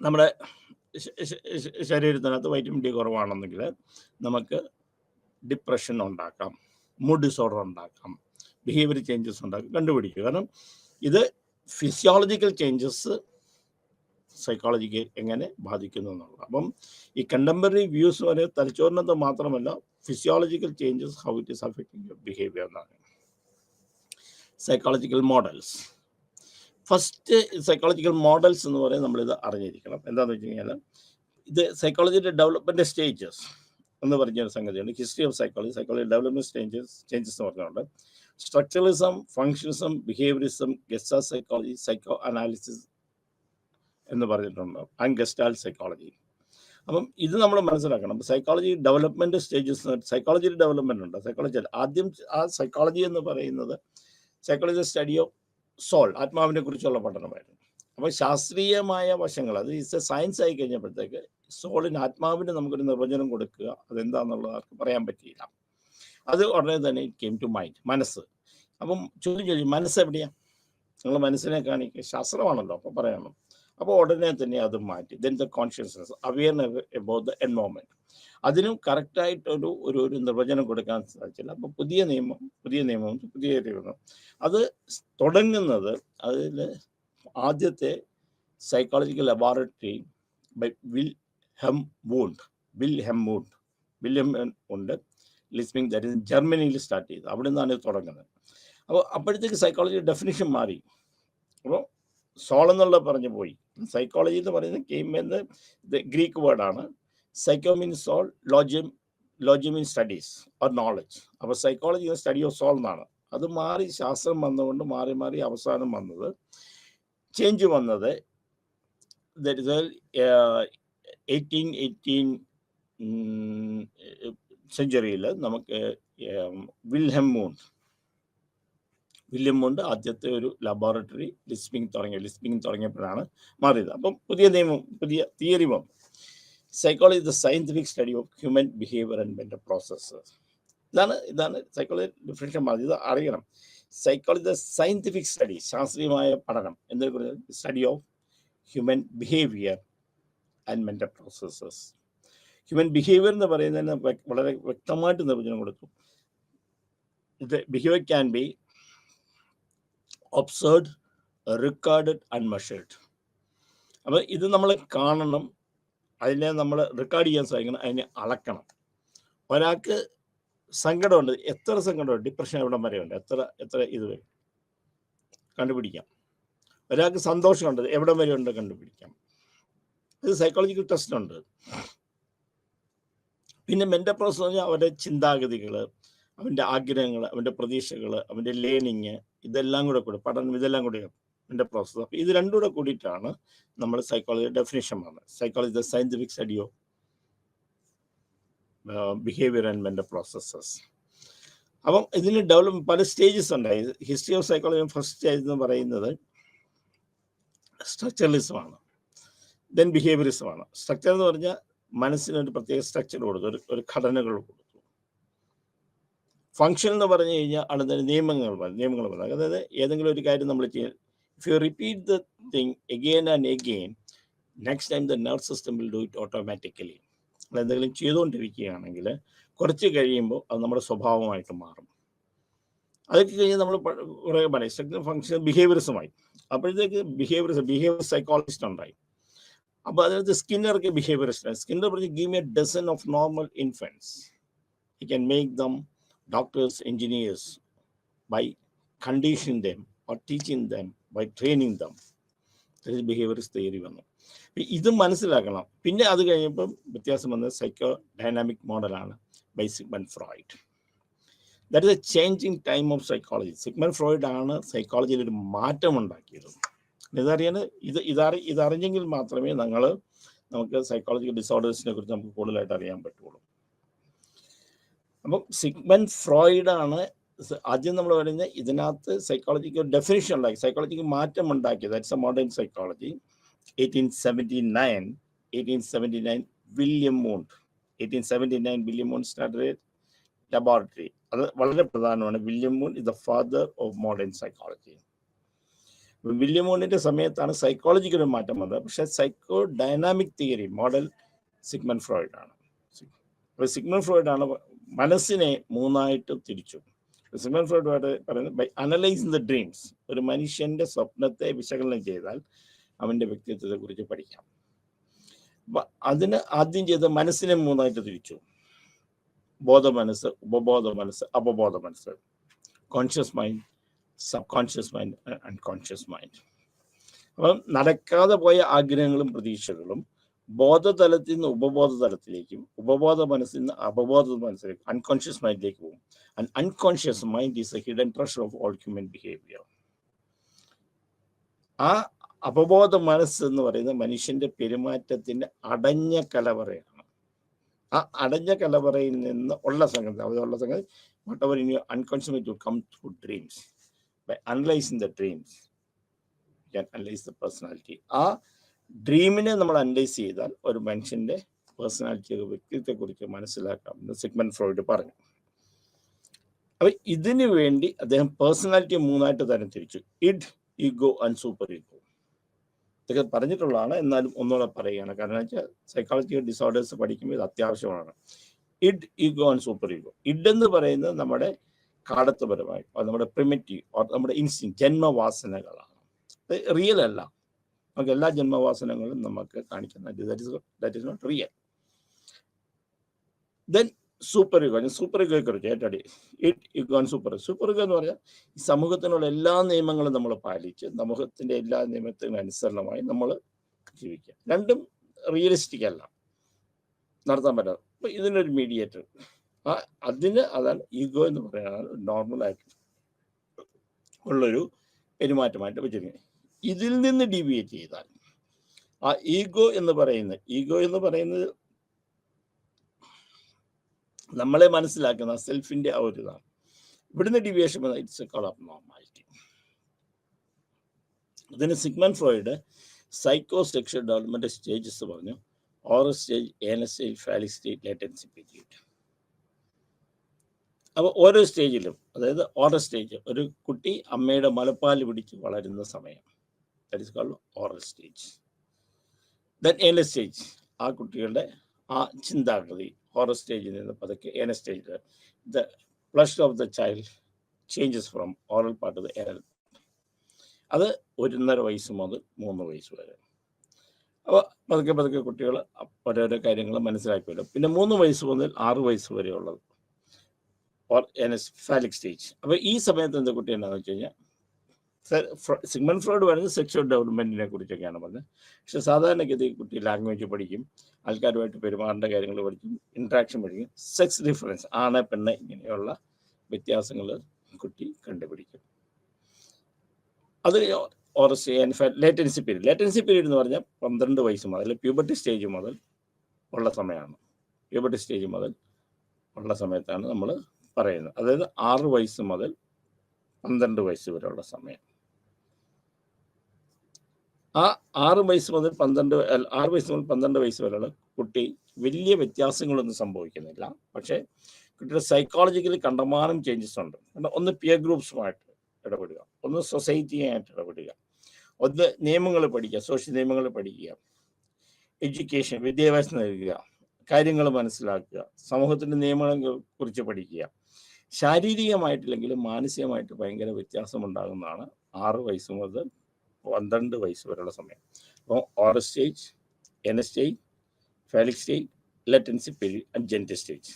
നമ്മുടെ ശരീരത്തിനകത്ത് വൈറ്റമിൻ ഡി കുറവാണെന്നെങ്കിൽ നമുക്ക് ഡിപ്രഷൻ ഉണ്ടാക്കാം, മൂഡ് ഡിസോർഡർ ഉണ്ടാക്കാം, ബിഹേവിയർ ചേഞ്ചസ് ഉണ്ടാക്കാം, കണ്ടുപിടിക്കുക. കാരണം ഇത് ഫിസിയോളജിക്കൽ ചേഞ്ചസ് സൈക്കോളജിക്ക് എങ്ങനെ ബാധിക്കുന്നു എന്നുള്ളത്. അപ്പം ഈ കണ്ടംപററി വ്യൂസ് വരെ തലച്ചോറിനകത്ത് മാത്രമല്ല, physiological changes how it is affecting your behaviour എന്നാണ്. Psychological models. First psychological models എന്ന് പറയുന്നത് നമ്മളിത് അറിഞ്ഞിരിക്കണം. എന്താണെന്ന് വെച്ച് കഴിഞ്ഞാൽ, ഇത് സൈക്കോളജിയുടെ ഡെവലപ്മെൻറ്റ് സ്റ്റേജസ് എന്ന് പറഞ്ഞൊരു സംഗതിയുണ്ട്. History of psychology development changes എന്ന് പറഞ്ഞുകൊണ്ട് structuralism, functionism, behaviourism, gestalt psychology, psycho analysis എന്ന് പറഞ്ഞിട്ടുണ്ട്, ആൻഡ് ഗസ്റ്റാൾട്ട് സൈക്കോളജി. അപ്പം ഇത് നമ്മൾ മനസ്സിലാക്കണം. സൈക്കോളജി ഡെവലപ്മെൻറ്റ് സ്റ്റേജസ്, സൈക്കോളജിയുടെ ഡെവലപ്മെൻ്റ് ഉണ്ട്. സൈക്കോളജി ആദ്യം ആ സൈക്കോളജി എന്ന് പറയുന്നത് സൈക്കോളജി സ്റ്റഡി ഓഫ് സോൾ, ആത്മാവിനെ കുറിച്ചുള്ള പഠനമായിരുന്നു. അപ്പോൾ ശാസ്ത്രീയമായ വശങ്ങൾ, അത് ഇറ്റ്സ് എ സയൻസ് ആയി കഴിഞ്ഞപ്പോഴത്തേക്ക് സോളിന്, ആത്മാവിന് നമുക്കൊരു നിർവചനം കൊടുക്കുക, അതെന്താണെന്നുള്ളത് ആർക്ക് പറയാൻ പറ്റിയില്ല. അത് ഉടനെ തന്നെ ഇറ്റ് കെയിം ടു മൈൻഡ്, മനസ്സ്. അപ്പം ചോദിച്ചു, മനസ്സ് എവിടെയാണ്? നിങ്ങൾ മനസ്സിനെ കാണിക്കുക, ശാസ്ത്രമാണല്ലോ, അപ്പോൾ പറയണം. അപ്പോൾ ഉടനെ തന്നെ അത് മാറ്റി. Then the consciousness, awareness about the environment. അതിനും കറക്റ്റായിട്ടൊരു ഒരു ഒരു നിർവചനം കൊടുക്കാൻ സാധിച്ചില്ല. അപ്പോൾ പുതിയ നിയമം അത് തുടങ്ങുന്നത് അതിൽ ആദ്യത്തെ psychological laboratory by Wilhelm Wundt Leipzig, that is ജർമ്മനിയിൽ സ്റ്റാർട്ട് ചെയ്തത്. അവിടെ നിന്നാണ് ഇത് തുടങ്ങുന്നത്. അപ്പോൾ അപ്പോഴത്തേക്ക് സൈക്കോളജി ഡെഫിനിഷൻ മാറി. അപ്പോൾ സോൾ എന്നുള്ള പറഞ്ഞു പോയി. സൈക്കോളജി എന്ന് പറയുന്നത് കെയിമെന്ന് ഗ്രീക്ക് വേർഡാണ്. Psycho means soul, logy means studies or knowledge. അപ്പോൾ സൈക്കോളജി സ്റ്റഡി ഓഫ് സോൾ എന്നാണ്. അത് മാറി ശാസ്ത്രം വന്നുകൊണ്ട് മാറി അവസാനം വന്നത് ചേഞ്ച് വന്നത് 18 സെഞ്ചുറിയിൽ നമുക്ക് വില്യം മൂണ്ട് ആദ്യത്തെ ഒരു ലബോറട്ടറി ലിസ്പിംഗ് തുടങ്ങിയപ്പോഴാണ് മാറിയത്. അപ്പം പുതിയ തിയറി വന്നു. Psychology the scientific study of human behaviour and mental processes. ഇതാണ് സൈക്കോളജി ഡിഫറൻഷ്യൽ മാറി. ഇത് അറിയണം. സൈക്കോളജി ദ സയന്റിഫിക് സ്റ്റഡി, ശാസ്ത്രീയമായ പഠനം. എന്തിനെ പറയുന്നത്? Study of human behaviour and mental processes. Human behaviour എന്ന് പറയുന്നതിന് വളരെ വ്യക്തമായിട്ട് നിർവചനം കൊടുത്തു. ഇത് behaviour can be observed, recorded and measured. അപ്പോൾ ഇത് നമ്മൾ കാണണം, അതിനെ നമ്മൾ റെക്കോർഡ് ചെയ്യാൻ സാധിക്കണം, അതിനെ അളക്കണം. ഒരാൾക്ക് സങ്കടമുണ്ട്, എത്ര സങ്കടമുണ്ട്, ഡിപ്രഷൻ എവിടം വരെയുണ്ട്, എത്ര ഇത് വരെ കണ്ടുപിടിക്കാം. ഒരാൾക്ക് സന്തോഷമുണ്ട്, എവിടം വരെ ഉണ്ട് കണ്ടുപിടിക്കാം. ഇത് സൈക്കോളജിക്കൽ ടെസ്റ്റ് ഉണ്ട്. പിന്നെ മെൻ്റൽ പ്രോസസ് പറഞ്ഞാൽ അവരുടെ ചിന്താഗതികൾ, അവൻ്റെ ആഗ്രഹങ്ങൾ, അവൻ്റെ പ്രതീക്ഷകൾ, അവൻ്റെ ലേണിങ്, ഇതെല്ലാം കൂടെ പഠനം, ഇതെല്ലാം കൂടെ മെൻ്റൽ പ്രോസസ്. അപ്പോൾ ഇത് രണ്ടും കൂടെ കൂടിയിട്ടാണ് നമ്മൾ സൈക്കോളജി ഡെഫിനേഷൻ പറഞ്ഞത്. Psychology the scientific study of behaviour and mental processes. അപ്പം ഇതിന് ഡെവലപ്മെൻറ്റ് പല സ്റ്റേജസ് ഉണ്ടായി. History of psychology first stage എന്ന് പറയുന്നത് സ്ട്രക്ചറലിസമാണ്, ദെൻ ബിഹേവിയറിസമാണ്. സ്ട്രക്ചർ എന്ന് പറഞ്ഞാൽ മനസ്സിനൊരു പ്രത്യേക സ്ട്രക്ചർ കൊടുത്തു, ഒരു ഘടനകൾ കൊടുത്തു. ഫങ്ഷൻ എന്ന് പറഞ്ഞു കഴിഞ്ഞാൽ അടുത്ത നിയമങ്ങൾ പറഞ്ഞു. അതായത് ഏതെങ്കിലും ഒരു കാര്യം നമ്മൾ ചെയ്യുക, if you repeat the thing again and again, next time the nerve system will do it automatically. നമ്മൾ എന്തെങ്കിലും ചെയ്തുകൊണ്ടിരിക്കുകയാണെങ്കിൽ കുറച്ച് കഴിയുമ്പോൾ അത് നമ്മുടെ സ്വഭാവമായിട്ട് മാറും. അതൊക്കെ കഴിഞ്ഞ് നമ്മൾ കുറേ പറയും സ്ട്രക്ചർ ഫങ്ഷൻ ബിഹേവിയറിസമായി. അപ്പോഴത്തേക്ക് ബിഹേവിയർ സൈക്കോളജിസ്റ്റ് ഉണ്ടായി. അപ്പോൾ അതിനകത്ത് സ്കിന്നർക്ക് ബിഹേവിയറിസ്റ്റ്. സ്കിന്നർ പറഞ്ഞ് give me a dozen of normal infants, he can make them doctors, engineers by conditioning them or teaching them, by training them. That is behaviorist theory വന്നു. ഇത് മനസ്സിലാക്കണം. പിന്നെ അത് കഴിഞ്ഞപ്പം വ്യത്യാസം വന്നത് സൈക്കോ ഡൈനാമിക് മോഡലാണ് by Sigmund Freud. That is a changing time of psychology. Sigmund Freud ആണ് സൈക്കോളജിയിൽ ഒരു മാറ്റം ഉണ്ടാക്കിയത്. ഇതറിഞ്ഞെങ്കിൽ മാത്രമേ നമുക്ക് സൈക്കോളജിക്കൽ ഡിസോർഡേഴ്സിനെ കുറിച്ച് നമുക്ക് കൂടുതലായിട്ട് അറിയാൻ പറ്റുള്ളൂ. അപ്പം സിഗ്മണ്ട് ഫ്രോയിഡാണ് ആദ്യം നമ്മൾ പറയുന്നത്. ഇതിനകത്ത് സൈക്കോളജിക്ക് ഒരു ഡെഫിനിഷൻ ഉണ്ടാക്കി, സൈക്കോളജിക്ക് മാറ്റം ഉണ്ടാക്കിയത്. That's a modern psychology. 1879 William Wundt started laboratory. അത് വളരെ പ്രധാനമാണ്. William Wundt is the father of modern psychology. William മൂണ്ടിന്റെ സമയത്താണ് സൈക്കോളജിക്ക് ഒരു മാറ്റം വന്നത്. പക്ഷെ psycho dynamic theory model Sigmund Freud ആണ്. അപ്പോൾ സിഗ്മണ്ട് ഫ്രോയിഡ് ആണ് മനസ്സിനെ മൂന്നായിട്ട് തിരിച്ചു. സിഗ്മണ്ട് ഫ്രോയിഡ് പറയുന്നത് ബൈ അനലൈസിങ് ദ ഡ്രീംസ്. ഒരു മനുഷ്യന്റെ സ്വപ്നത്തെ വിശകലനം ചെയ്താൽ അവൻ്റെ വ്യക്തിത്വത്തെ കുറിച്ച് പഠിക്കാം. അപ്പം അതിന് ആദ്യം ചെയ്ത മനസ്സിനെ മൂന്നായിട്ട് തിരിച്ചു. ബോധ മനസ്സ്, ഉപബോധ മനസ്സ്, അപബോധ മനസ്സ്. Conscious mind, sub conscious mind, unconscious mind. അപ്പം നടക്കാതെ പോയ ആഗ്രഹങ്ങളും പ്രതീക്ഷകളും ബോധതലത്തിൽ നിന്ന് ഉപബോധ തലത്തിലേക്കും, ഉപബോധ മനസ്സിൽ നിന്ന് അപബോധ മനസ്സിലേക്കും, അൺകോൺഷ്യസ് മൈൻഡിലേക്ക് പോകും. And unconscious mind is a hidden treasure of all human behaviour. ആ അപബോധ മനസ്സ് എന്ന് പറയുന്നത് മനുഷ്യന്റെ പെരുമാറ്റത്തിന്റെ അടഞ്ഞ കലവറയാണ്. ആ അടഞ്ഞ കലവറയിൽ നിന്ന് ഉള്ള സംഗതി whatever in your unconscious mind will come through dreams. By analysing the dreams you can analyse the personality. ആ ഡ്രീമിനെ നമ്മൾ അനലൈസ് ചെയ്താൽ ഒരു മനുഷ്യന്റെ പേഴ്സണാലിറ്റി, വ്യക്തിത്വത്തെക്കുറിച്ച് മനസ്സിലാക്കാമെന്ന് സിഗ്മണ്ട് ഫ്രോയിഡ് പറഞ്ഞു. അപ്പോൾ ഇതിനു വേണ്ടി അദ്ദേഹം പേഴ്സണാലിറ്റിയെ മൂന്നായിട്ട് തരം തിരിച്ചു. Id, ego and super ego. ഇതൊക്കെ പറഞ്ഞിട്ടുള്ളതാണ്, എന്നാലും ഒന്നുകൂടെ പറയുകയാണ്. കാരണം വെച്ചാൽ സൈക്കോളജിക്കൽ ഡിസോർഡേഴ്സ് പഠിക്കുമ്പോൾ ഇത് അത്യാവശ്യമാണ്. Id, ego and super ego. Id എന്ന് പറയുന്നത് നമ്മുടെ കാടത്വപരമായി, നമ്മുടെ പ്രിമിറ്റീവ്, നമ്മുടെ ഇൻസ്റ്റിങ്, ജന്മവാസനകളാണ്. റിയൽ അല്ല. നമുക്ക് എല്ലാ ജന്മവാസനകളും നമുക്ക് കാണിക്കുന്നത് that is not real. Then super ego. Super ഈഗോയെ കുറിച്ച് ഏറ്റടി id, ego and super ego എന്ന് പറഞ്ഞാൽ ഈ സമൂഹത്തിനുള്ള എല്ലാ നിയമങ്ങളും നമ്മൾ പാലിച്ച് സമൂഹത്തിൻ്റെ എല്ലാ നിയമത്തിനും അനുസരണമായി നമ്മൾ ജീവിക്കുക. രണ്ടും റിയലിസ്റ്റിക് അല്ല, നടത്താൻ പറ്റാതെ. അപ്പം ഇതിനൊരു മീഡിയേറ്റർ, അതാണ് ഈഗോ എന്ന് പറയുന്നത്. നോർമലായിട്ട് ഉള്ളൊരു പെരുമാറ്റമായിട്ട് വെച്ചിരിക്കുന്നത്. ഇതിൽ നിന്ന് ഡീവിയേറ്റ് ചെയ്താൽ ആ ഈഗോ എന്ന് പറയുന്നത് നമ്മളെ മനസ്സിലാക്കുന്ന സെൽഫിന്റെ ആ ഒരു ഇതാണ്. ഇവിടുന്ന് deviation it's a call of normality. ഇതിന് Sigmund Freud psycho sexual development stages പറഞ്ഞു. Oral stage, anal stage, phallic stage, latency period. അപ്പോൾ ഓരോ സ്റ്റേജിലും, അതായത് ഓറൽ സ്റ്റേജ്, ഒരു കുട്ടി അമ്മയുടെ മുലപ്പാൽ പിടിച്ച് വളരുന്ന സമയം, that is called oral stage. Then anal stage, ആ കുട്ടികളുടെ ആ ചിന്താഗതി ഓറൽ സ്റ്റേജിൽ നിന്ന് പതുക്കെ ഏനൽ സ്റ്റേജിൽ the flush of the child changes from oral part two anal. അത് 1.5 വയസ്സ് മുതൽ 3 വയസ്സ് വരെ. അപ്പോൾ പതുക്കെ കുട്ടികൾ ഓരോരോ കാര്യങ്ങൾ മനസ്സിലാക്കുമല്ലോ. പിന്നെ 3 വയസ്സ് മുതൽ 6 വയസ്സ് വരെ ഉള്ളത് ഫാലിക് സ്റ്റേജ്. അപ്പോൾ ഈ സമയത്ത് എന്താ കുട്ടി എന്താണെന്ന് വെച്ച് കഴിഞ്ഞാൽ, സിഗ്മണ്ട് ഫ്രോയിഡ് പറയുന്നത് സെക്ഷൽ ഡെവലപ്മെന്റിനെ കുറിച്ചൊക്കെയാണ് പറഞ്ഞത്. പക്ഷെ സാധാരണഗതി കുട്ടി ലാംഗ്വേജ് പഠിക്കും, ആൾക്കാരുമായിട്ട് പെരുമാറേണ്ട കാര്യങ്ങൾ പഠിക്കും, ഇന്ററാക്ഷൻ പഠിക്കും, സെക്സ് ഡിഫറൻസ്, ആണ് പെണ്ണ് ഇങ്ങനെയുള്ള വ്യത്യാസങ്ങൾ കുട്ടി കണ്ടുപിടിക്കും. അത് ലേറ്റൻസി പീരീഡ് എന്ന് പറഞ്ഞാൽ 12 വയസ്സ് മുതൽ പ്യൂബർട്ടി സ്റ്റേജ് മുതൽ ഉള്ള സമയമാണ്. പ്യൂബർട്ടി സ്റ്റേജ് മുതൽ ഉള്ള സമയത്താണ് നമ്മൾ പറയുന്നത്. അതായത് 6 വയസ്സ് മുതൽ 12 വയസ്സ് വരെയുള്ള സമയം. ആ 6 വയസ്സ് മുതൽ 12 വയസ്സ് വരെയുള്ള കുട്ടി വലിയ വ്യത്യാസങ്ങളൊന്നും സംഭവിക്കുന്നില്ല. പക്ഷേ കുട്ടിയുടെ സൈക്കോളജിക്കലി കണ്ടമാനം ചേഞ്ചസ് ഉണ്ട്. ഒന്ന് പിയർ ഗ്രൂപ്പ്സുമായിട്ട് ഇടപെടുക, ഒന്ന് സൊസൈറ്റിയായിട്ട് ഇടപെടുക, ഒന്ന് നിയമങ്ങൾ പഠിക്കുക, സോഷ്യൽ നിയമങ്ങൾ പഠിക്കുക, എഡ്യൂക്കേഷൻ, വിദ്യാഭ്യാസം നൽകുക, കാര്യങ്ങൾ മനസ്സിലാക്കുക, സമൂഹത്തിൻ്റെ നിയമങ്ങളെ കുറിച്ച് പഠിക്കുക. ശാരീരികമായിട്ടില്ലെങ്കിലും മാനസികമായിട്ട് ഭയങ്കര വ്യത്യാസം ഉണ്ടാകുന്നതാണ് 6 വയസ്സ് മുതൽ 12 വയസ്സ് വരെയുള്ള സമയം. അപ്പോൾ oral stage, anal stage, phallic stage, latency period and gentle stage.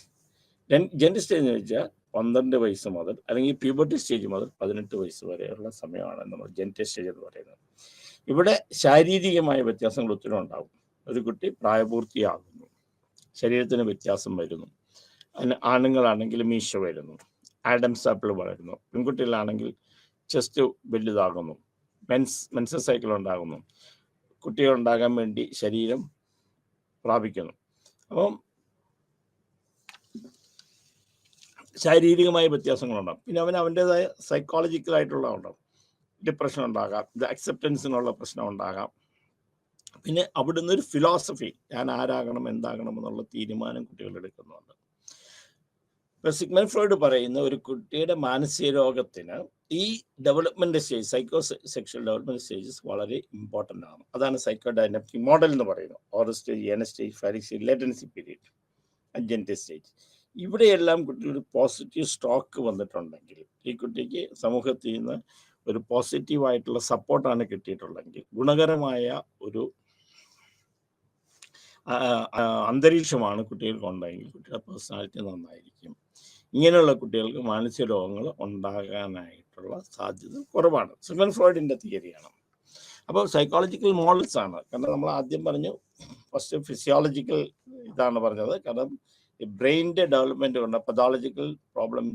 Gentle stage എന്ന് വെച്ചാൽ 12 വയസ്സ് മുതൽ, അല്ലെങ്കിൽ പ്യൂബർട്ടി സ്റ്റേജ് മുതൽ 18 വയസ്സ് വരെയുള്ള സമയമാണ് നമ്മൾ ജെന്റൽ സ്റ്റേജ് എന്ന് പറയുന്നത്. ഇവിടെ ശാരീരികമായ വ്യത്യാസങ്ങൾ ഒത്തിരി ഉണ്ടാകും. ഒരു കുട്ടി പ്രായപൂർത്തിയാകുന്നു, ശരീരത്തിന് വ്യത്യാസം വരുന്നു. ആണുങ്ങളാണെങ്കിൽ മീശ വരുന്നു, ആഡംസ് ആപ്പിൾ വളരുന്നു. പെൺകുട്ടികളാണെങ്കിൽ ചെസ്റ്റ് വലുതാകുന്നു, മെൻസസ് സൈക്കിൾ ഉണ്ടാകുന്നു, കുട്ടികളുണ്ടാകാൻ വേണ്ടി ശരീരം പ്രാപിക്കുന്നു. അപ്പം ശാരീരികമായ വ്യത്യാസങ്ങളുണ്ടാകും. പിന്നെ അവൻ്റെതായ സൈക്കോളജിക്കലായിട്ടുള്ള ഉണ്ടാകും. ഡിപ്രഷൻ ഉണ്ടാകാം, ഇത് അക്സെപ്റ്റൻസിനുള്ള പ്രശ്നം ഉണ്ടാകാം. പിന്നെ അവിടുന്ന് ഒരു ഫിലോസഫി, ഞാൻ ആരാകണം, എന്താകണം എന്നുള്ള തീരുമാനം കുട്ടികൾ എടുക്കുന്നുണ്ട്. ഇപ്പം സിഗ്മണ്ട് ഫ്രോയിഡ് പറയുന്ന ഒരു കുട്ടിയുടെ മാനസിക രോഗത്തിന് ഈ development stage, psycho sexual development stages വളരെ ഇമ്പോർട്ടൻ്റ് ആണ്. അതാണ് സൈക്കോ ഡൈനാമിക് മോഡൽ എന്ന് പറയുന്നത്. Oral stage, anal stage, phallic stage, latency period, gentle stage. ഇവിടെയെല്ലാം കുട്ടിയുടെ പോസിറ്റീവ് സ്റ്റോക്ക് വന്നിട്ടുണ്ടെങ്കിൽ, ഈ കുട്ടിക്ക് സമൂഹത്തിൽ നിന്ന് ഒരു പോസിറ്റീവായിട്ടുള്ള സപ്പോർട്ടാണ് കിട്ടിയിട്ടുള്ളെങ്കിൽ, ഗുണകരമായ ഒരു അന്തരീക്ഷമാണ് കുട്ടികൾക്ക് ഉണ്ടെങ്കിൽ കുട്ടിയുടെ പേഴ്സണാലിറ്റി നന്നായിരിക്കും. ഇങ്ങനെയുള്ള കുട്ടികൾക്ക് മാനസിക രോഗങ്ങൾ ഉണ്ടാകാനായിട്ടുള്ള സാധ്യത കുറവാണ്. സിഗ്മണ്ട് ഫ്രോയിഡിൻ്റെ തിയറിയാണ്. അപ്പോൾ സൈക്കോളജിക്കൽ മോഡൽസ് ആണ്. കാരണം നമ്മൾ ആദ്യം പറഞ്ഞു, ഫസ്റ്റ് ഫിസിയോളജിക്കൽ ഇതാണ് പറഞ്ഞത്. കാരണം ബ്രെയിനിൻ്റെ ഡെവലപ്മെൻറ്റ് കൊണ്ട് പതോളജിക്കൽ പ്രോബ്ലം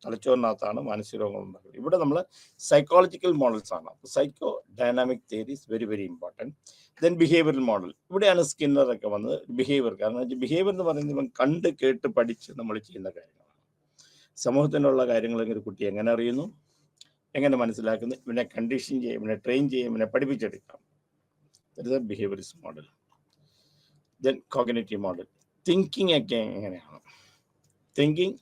തലച്ചോറിനകത്താണ് മാനസിക രോഗങ്ങൾ ഉണ്ടാക്കുന്നത്. ഇവിടെ നമ്മൾ സൈക്കോളജിക്കൽ മോഡൽസ് ആണ്. Psycho dynamic theory is very very important. Then behavioural model, ഇവിടെയാണ് സ്കിന്നറൊക്കെ വന്നത്. ബിഹേവിയർ, കാരണം ബിഹേവിയർ എന്ന് പറയുന്നത് ഇവൻ കണ്ട് കേട്ട് പഠിച്ച് നമ്മൾ ചെയ്യുന്ന കാര്യങ്ങളാണ്. സമൂഹത്തിനുള്ള കാര്യങ്ങൾ ഒരു കുട്ടി എങ്ങനെ അറിയുന്നു, എങ്ങനെ മനസ്സിലാക്കുന്നു, ഇവനെ കണ്ടീഷൻ ചെയ്യും, ഇവനെ ട്രെയിൻ ചെയ്യും, ഇവനെ പഠിപ്പിച്ചെടുക്കാം. Behaviourist model. Then cognitive model, thinking ഒക്കെ എങ്ങനെയാണ്. തിങ്കിങ്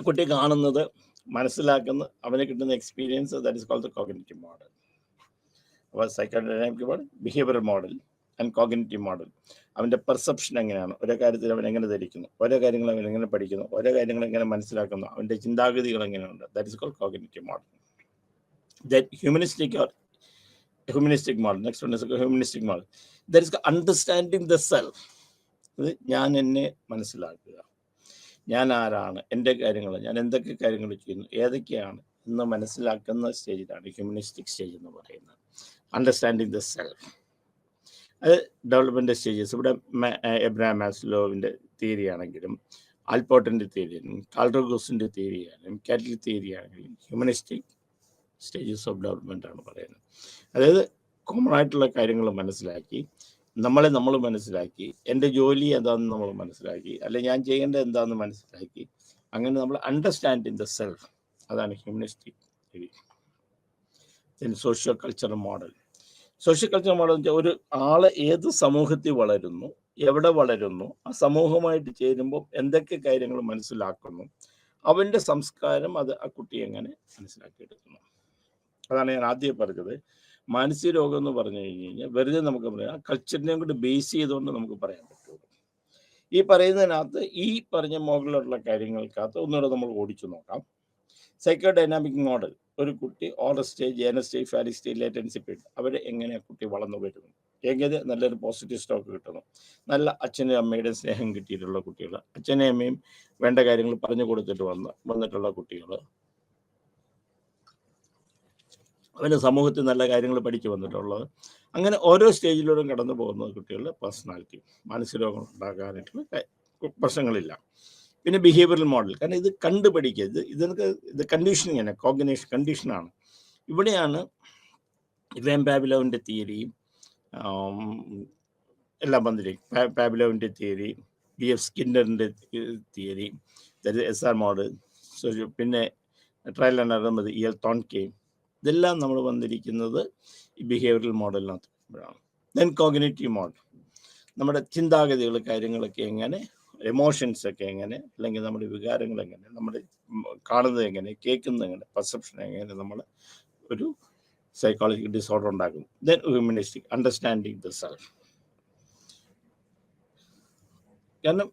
കുട്ടി കാണുന്നത് മനസ്സിലാക്കുന്ന അവന് കിട്ടുന്ന experience, that is called the cognitive model. അപ്പോൾ psychodynamic model, behavioural model and cognitive model. അവൻ്റെ പെർസെപ്ഷൻ എങ്ങനെയാണ്, ഓരോ കാര്യത്തിൽ അവൻ എങ്ങനെ ധരിക്കുന്നു, ഓരോ കാര്യങ്ങൾ അവൻ എങ്ങനെ പഠിക്കുന്നു, ഓരോ കാര്യങ്ങൾ എങ്ങനെ മനസ്സിലാക്കുന്നു, അവൻ്റെ ചിന്താഗതികൾ എങ്ങനെയുണ്ട്, that is called cognitive model. Then humanistic model. Next one is a humanistic model. There is understanding the self. ഞാൻ എന്നെ മനസ്സിലാക്കുക, ഞാൻ ആരാണ്, എൻ്റെ കാര്യങ്ങൾ, ഞാൻ എന്തൊക്കെ കാര്യങ്ങൾ ചെയ്യുന്നു, ഏതൊക്കെയാണ് എന്ന് മനസ്സിലാക്കുന്ന സ്റ്റേജിലാണ് ഹ്യൂമനിസ്റ്റിക് സ്റ്റേജ് എന്ന് പറയുന്നത്. Understanding the self. അത് ഡെവലപ്മെൻ്റ് സ്റ്റേജസ്. ഇവിടെ എബ്രഹാം മാസ്ലോവിൻ്റെ തിയറി ആണെങ്കിലും, ആൽപോർട്ടിൻ്റെ തിയറി ആണെങ്കിലും, കാൾഡർഗോസിൻ്റെ തിയറി ആണെങ്കിലും, കാറ്റൽ തിയറി ആണെങ്കിലും ഹ്യൂമനിസ്റ്റിക് സ്റ്റേജസ് ഓഫ് ഡെവലപ്മെൻ്റ് ആണ് പറയുന്നത്. അതായത് കോമൺ ആയിട്ടുള്ള കാര്യങ്ങൾ മനസ്സിലാക്കി, നമ്മൾ മനസ്സിലാക്കി, എൻ്റെ ജോലി എന്താണെന്ന് നമ്മൾ മനസ്സിലാക്കി, അല്ലെങ്കിൽ ഞാൻ ചെയ്യേണ്ടത് എന്താണെന്ന് മനസ്സിലാക്കി, അങ്ങനെ നമ്മൾ അണ്ടർസ്റ്റാൻഡിങ് ദ സെൽഫ്, അതാണ് humanistic theory. Then socio cultural model. Social cultural model എന്ന് വെച്ചാൽ ഒരു ആള് ഏത് സമൂഹത്തിൽ വളരുന്നു, എവിടെ വളരുന്നു, ആ സമൂഹമായിട്ട് ചേരുമ്പോൾ എന്തൊക്കെ കാര്യങ്ങൾ മനസ്സിലാക്കുന്നു, അവൻ്റെ സംസ്കാരം അത് ആ കുട്ടി എങ്ങനെ മനസ്സിലാക്കിയെടുക്കുന്നു. അതാണ് ഞാൻ ആദ്യം പറഞ്ഞത്. മാനസിക രോഗം എന്ന് പറഞ്ഞു കഴിഞ്ഞാൽ വെറുതെ നമുക്ക് പറയാം, കൾച്ചറിനെ കൊണ്ട് ബേസ് ചെയ്തുകൊണ്ട് നമുക്ക് പറയാൻ പറ്റുള്ളൂ. ഈ പറയുന്നതിനകത്ത് ഈ പറഞ്ഞ മുകളിലുള്ള കാര്യങ്ങൾക്കകത്ത് ഒന്നുകൂടെ നമ്മൾ ഓടിച്ചു നോക്കാം. സൈക്കോ ഡൈനാമിക് മോഡൽ, ഒരു കുട്ടി ഓർഡർ സ്റ്റേജ്, ജേനർ stage, phallic stage, latency period, അവർ എങ്ങനെ കുട്ടി വളർന്നു വരുന്നു, എങ്ങനെ നല്ലൊരു പോസിറ്റീവ് സ്റ്റോക്ക് കിട്ടുന്നു, നല്ല അച്ഛനും അമ്മയുടെയും സ്നേഹം കിട്ടിയിട്ടുള്ള കുട്ടികൾ, അച്ഛനെയും അമ്മയും വേണ്ട കാര്യങ്ങൾ പറഞ്ഞു കൊടുത്തിട്ട് വന്നിട്ടുള്ള കുട്ടികൾ, അവന് സമൂഹത്തിൽ നല്ല കാര്യങ്ങൾ പഠിച്ചു വന്നിട്ടുള്ളത്, അങ്ങനെ ഓരോ സ്റ്റേജിലൂടെ കടന്നു പോകുന്ന കുട്ടികളുടെ പേഴ്സണാലിറ്റി, മാനസിക രോഗം ഉണ്ടാകാനായിട്ടുള്ള പ്രശ്നങ്ങളില്ല. പിന്നെ ബിഹേവിയറൽ മോഡൽ, കാരണം ഇത് കണ്ടുപഠിക്കുക, ഇത് കണ്ടീഷനിങ് ആണ്, കോഗ്നിഷൻ കണ്ടീഷനാണ്. ഇവിടെയാണ് ഇവാൻ പാവ്ലോവിൻ്റെ തിയറിയും എല്ലാം വന്നിരിക്കും. പാവ്ലോവിൻ്റെ തിയറി, B.F. സ്കിന്നറിൻ്റെ തിയറി, SR മോഡൽ, പിന്നെ trial and error method, E.L. Thorndike, ഇതെല്ലാം നമ്മൾ വന്നിരിക്കുന്നത് ഈ ബിഹേവിയറൽ മോഡലിനകത്ത്. ദെൻ കോഗ്നിറ്റീവ് മോഡൽ, നമ്മുടെ ചിന്താഗതികൾ, കാര്യങ്ങളൊക്കെ എങ്ങനെ, എമോഷൻസൊക്കെ എങ്ങനെ, അല്ലെങ്കിൽ നമ്മുടെ വികാരങ്ങൾ എങ്ങനെ, നമ്മൾ കാണുന്നത് എങ്ങനെ, കേൾക്കുന്നത് എങ്ങനെ, പെർസെപ്ഷൻ എങ്ങനെ നമ്മൾ ഒരു സൈക്കോളജിക്കൽ ഡിസോർഡർ ഉണ്ടാക്കും. Then humanistic, understanding the self. കാരണം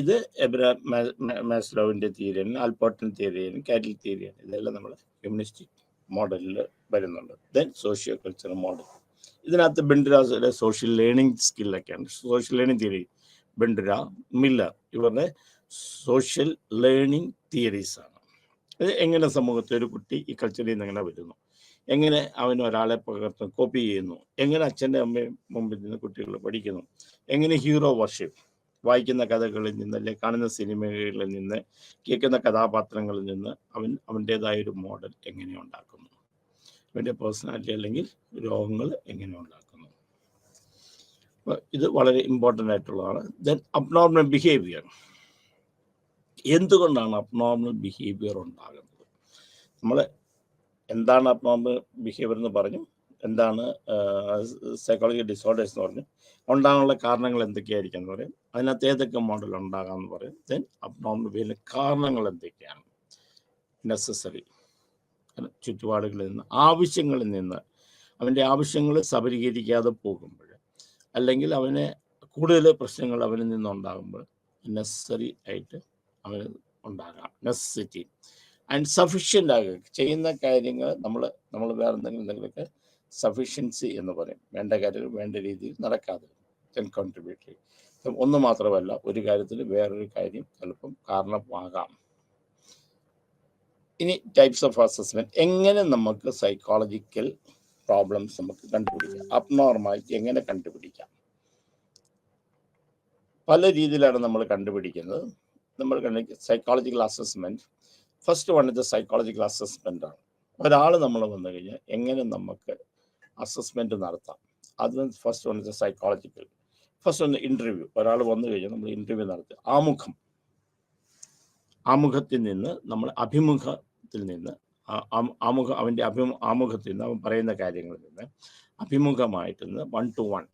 ഇത് എബ്രഹാം മാസ്ലോവിൻ്റെ തിയറിയാണ്, ആൽപോർട്ടിൻ്റെ തിയറിയാണ്, കാറ്റൽ തിയറിയാണ്, ഇതെല്ലാം നമ്മൾ ഹ്യൂമനിസ്റ്റിക് മോഡലിൽ വരുന്നുണ്ട്. ദെൻ സോഷ്യോ കൾച്ചറൽ മോഡൽ, ഇതിനകത്ത് ബെൻഡുരാസിലെ സോഷ്യൽ ലേണിംഗ് സ്കില്ലൊക്കെയാണ്. Social learning theory, Bandura, Miller, ഇവരുടെ സോഷ്യൽ ലേണിംഗ് തിയറീസാണ്. ഇത് എങ്ങനെ സമൂഹത്തിൽ ഒരു കുട്ടി ഈ കൾച്ചറിൽ നിന്ന് എങ്ങനെ വരുന്നു, എങ്ങനെ അവന് ഒരാളെ പകർത്തുന്നു, കോപ്പി ചെയ്യുന്നു, എങ്ങനെ അച്ഛൻ്റെ അമ്മയും മുമ്പിൽ നിന്ന് കുട്ടികൾ പഠിക്കുന്നു, എങ്ങനെ ഹീറോ വർഷിപ്പ്, വായിക്കുന്ന കഥകളിൽ നിന്ന്, അല്ലെങ്കിൽ കാണുന്ന സിനിമകളിൽ നിന്ന്, കേൾക്കുന്ന കഥാപാത്രങ്ങളിൽ നിന്ന് അവൻ്റേതായൊരു മോഡൽ എങ്ങനെ ഉണ്ടാക്കുന്നു, അവൻ്റെ പേഴ്സണാലിറ്റി അല്ലെങ്കിൽ രോഗങ്ങൾ എങ്ങനെ ഉണ്ടാക്കുന്നു. അപ്പോൾ ഇത് വളരെ ഇമ്പോർട്ടൻ്റ് ആയിട്ടുള്ളതാണ്. Then abnormal behaviour. എന്തുകൊണ്ടാണ് അബ്നോർമൽ ബിഹേവിയർ ഉണ്ടാകുന്നത്? നമ്മൾ എന്താണ് അബ്നോർമൽ ബിഹേവിയർ എന്ന് പറഞ്ഞു, എന്താണ് സൈക്കോളജിക്കൽ ഡിസോർഡേഴ്സ് എന്ന് പറഞ്ഞു, ഉണ്ടാകാനുള്ള കാരണങ്ങൾ എന്തൊക്കെയായിരിക്കും എന്ന് പറയും, അതിനകത്ത് ഏതൊക്കെ മോഡൽ ഉണ്ടാകാമെന്ന് പറയും. ദെൻ അബ്നോർമൽ ബിഹേവിയറിൻ്റെ കാരണങ്ങൾ എന്തൊക്കെയാണ്, നെസസറി, ചുറ്റുപാടുകളിൽ നിന്ന്, ആവശ്യങ്ങളിൽ നിന്ന്, അവൻ്റെ ആവശ്യങ്ങൾ സബലീകരിക്കാതെ പോകുമ്പോൾ, അല്ലെങ്കിൽ അവന് കൂടുതൽ പ്രശ്നങ്ങൾ അവനിൽ നിന്നുണ്ടാകുമ്പോൾ നെസസറി ആയിട്ട് അവന് ഉണ്ടാകാം. നെസസിറ്റി ആൻഡ് സഫിഷ്യൻ്റ് ആകുക, ചെയ്യുന്ന കാര്യങ്ങൾ നമ്മൾ വേറെ എന്തെങ്കിലുമൊക്കെ സഫിഷ്യൻസി എന്ന് പറയും, വേണ്ട കാര്യങ്ങൾ വേണ്ട രീതിയിൽ നടക്കാതെ. ദെൻ കോൺട്രിബ്യൂട്ടറി, ഒന്ന് മാത്രമല്ല, ഒരു കാര്യത്തിൽ വേറൊരു കാര്യം ചിലപ്പം കാരണമാകാം. ഇനി ടൈപ്സ് ഓഫ് അസസ്മെൻറ്റ്, എങ്ങനെ നമുക്ക് സൈക്കോളജിക്കൽ പ്രോബ്ലംസ് നമുക്ക് കണ്ടുപിടിക്കാം, അബ്നോർമാലിറ്റി എങ്ങനെ കണ്ടുപിടിക്കാം. പല രീതിയിലാണ് നമ്മൾ കണ്ടുപിടിക്കുന്നത്. നമ്മൾ സൈക്കോളജിക്കൽ അസസ്മെൻറ്റ്, ഫസ്റ്റ് വൺ ഇത് സൈക്കോളജിക്കൽ അസസ്മെൻ്റ് ആണ്. ഒരാൾ നമ്മൾ വന്നു കഴിഞ്ഞാൽ എങ്ങനെ നമുക്ക് അസസ്മെൻറ്റ് നടത്താം, അതിന് ഫസ്റ്റ് വൺ ഇത് സൈക്കോളജിക്കൽ. ഫസ്റ്റ് ഒന്ന് ഇൻ്റർവ്യൂ, ഒരാൾ വന്നു കഴിഞ്ഞാൽ നമ്മൾ ഇൻ്റർവ്യൂ നടത്തി, ആമുഖത്തിൽ നിന്ന്, നമ്മൾ അഭിമുഖത്തിൽ നിന്ന്, അവൻ്റെ ആമുഖത്തിൽ നിന്ന്, അവൻ പറയുന്ന കാര്യങ്ങളിൽ നിന്ന് അഭിമുഖമായിട്ട് നിന്ന് 1 to 1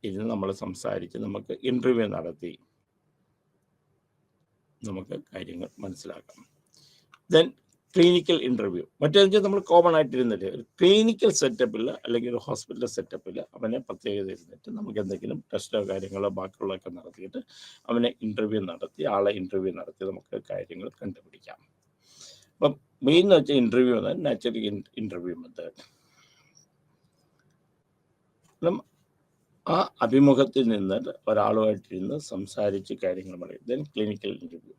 ഇരുന്ന് നമ്മൾ സംസാരിച്ച് നമുക്ക് ഇൻ്റർവ്യൂ നടത്തി നമുക്ക് കാര്യങ്ങൾ മനസ്സിലാക്കാം. Then clinical interview. മറ്റേന്ന് വെച്ചാൽ നമ്മൾ കോമൺ ആയിട്ടിരുന്നിട്ട് ഒരു ക്ലിനിക്കൽ സെറ്റപ്പിൽ അല്ലെങ്കിൽ ഒരു ഹോസ്പിറ്റൽ സെറ്റപ്പിൽ അവനെ പ്രത്യേകത ഇരുന്നിട്ട് നമുക്ക് എന്തെങ്കിലും ടെസ്റ്റോ കാര്യങ്ങളോ ബാക്കിയുള്ളതൊക്കെ നടത്തിയിട്ട് അവനെ ഇൻ്റർവ്യൂ നടത്തി നമുക്ക് കാര്യങ്ങൾ കണ്ടുപിടിക്കാം. അപ്പം മെയിൻ എന്ന് വെച്ചാൽ ഇൻ്റർവ്യൂ എന്നാൽ നാച്ചുറൽ ഇൻ്റർവ്യൂ മെത്തേഡ്. ആ അഭിമുഖത്തിൽ നിന്ന് ഒരാളുമായിട്ടിരുന്ന് സംസാരിച്ച് കാര്യങ്ങൾ പറയും. Then clinical interview,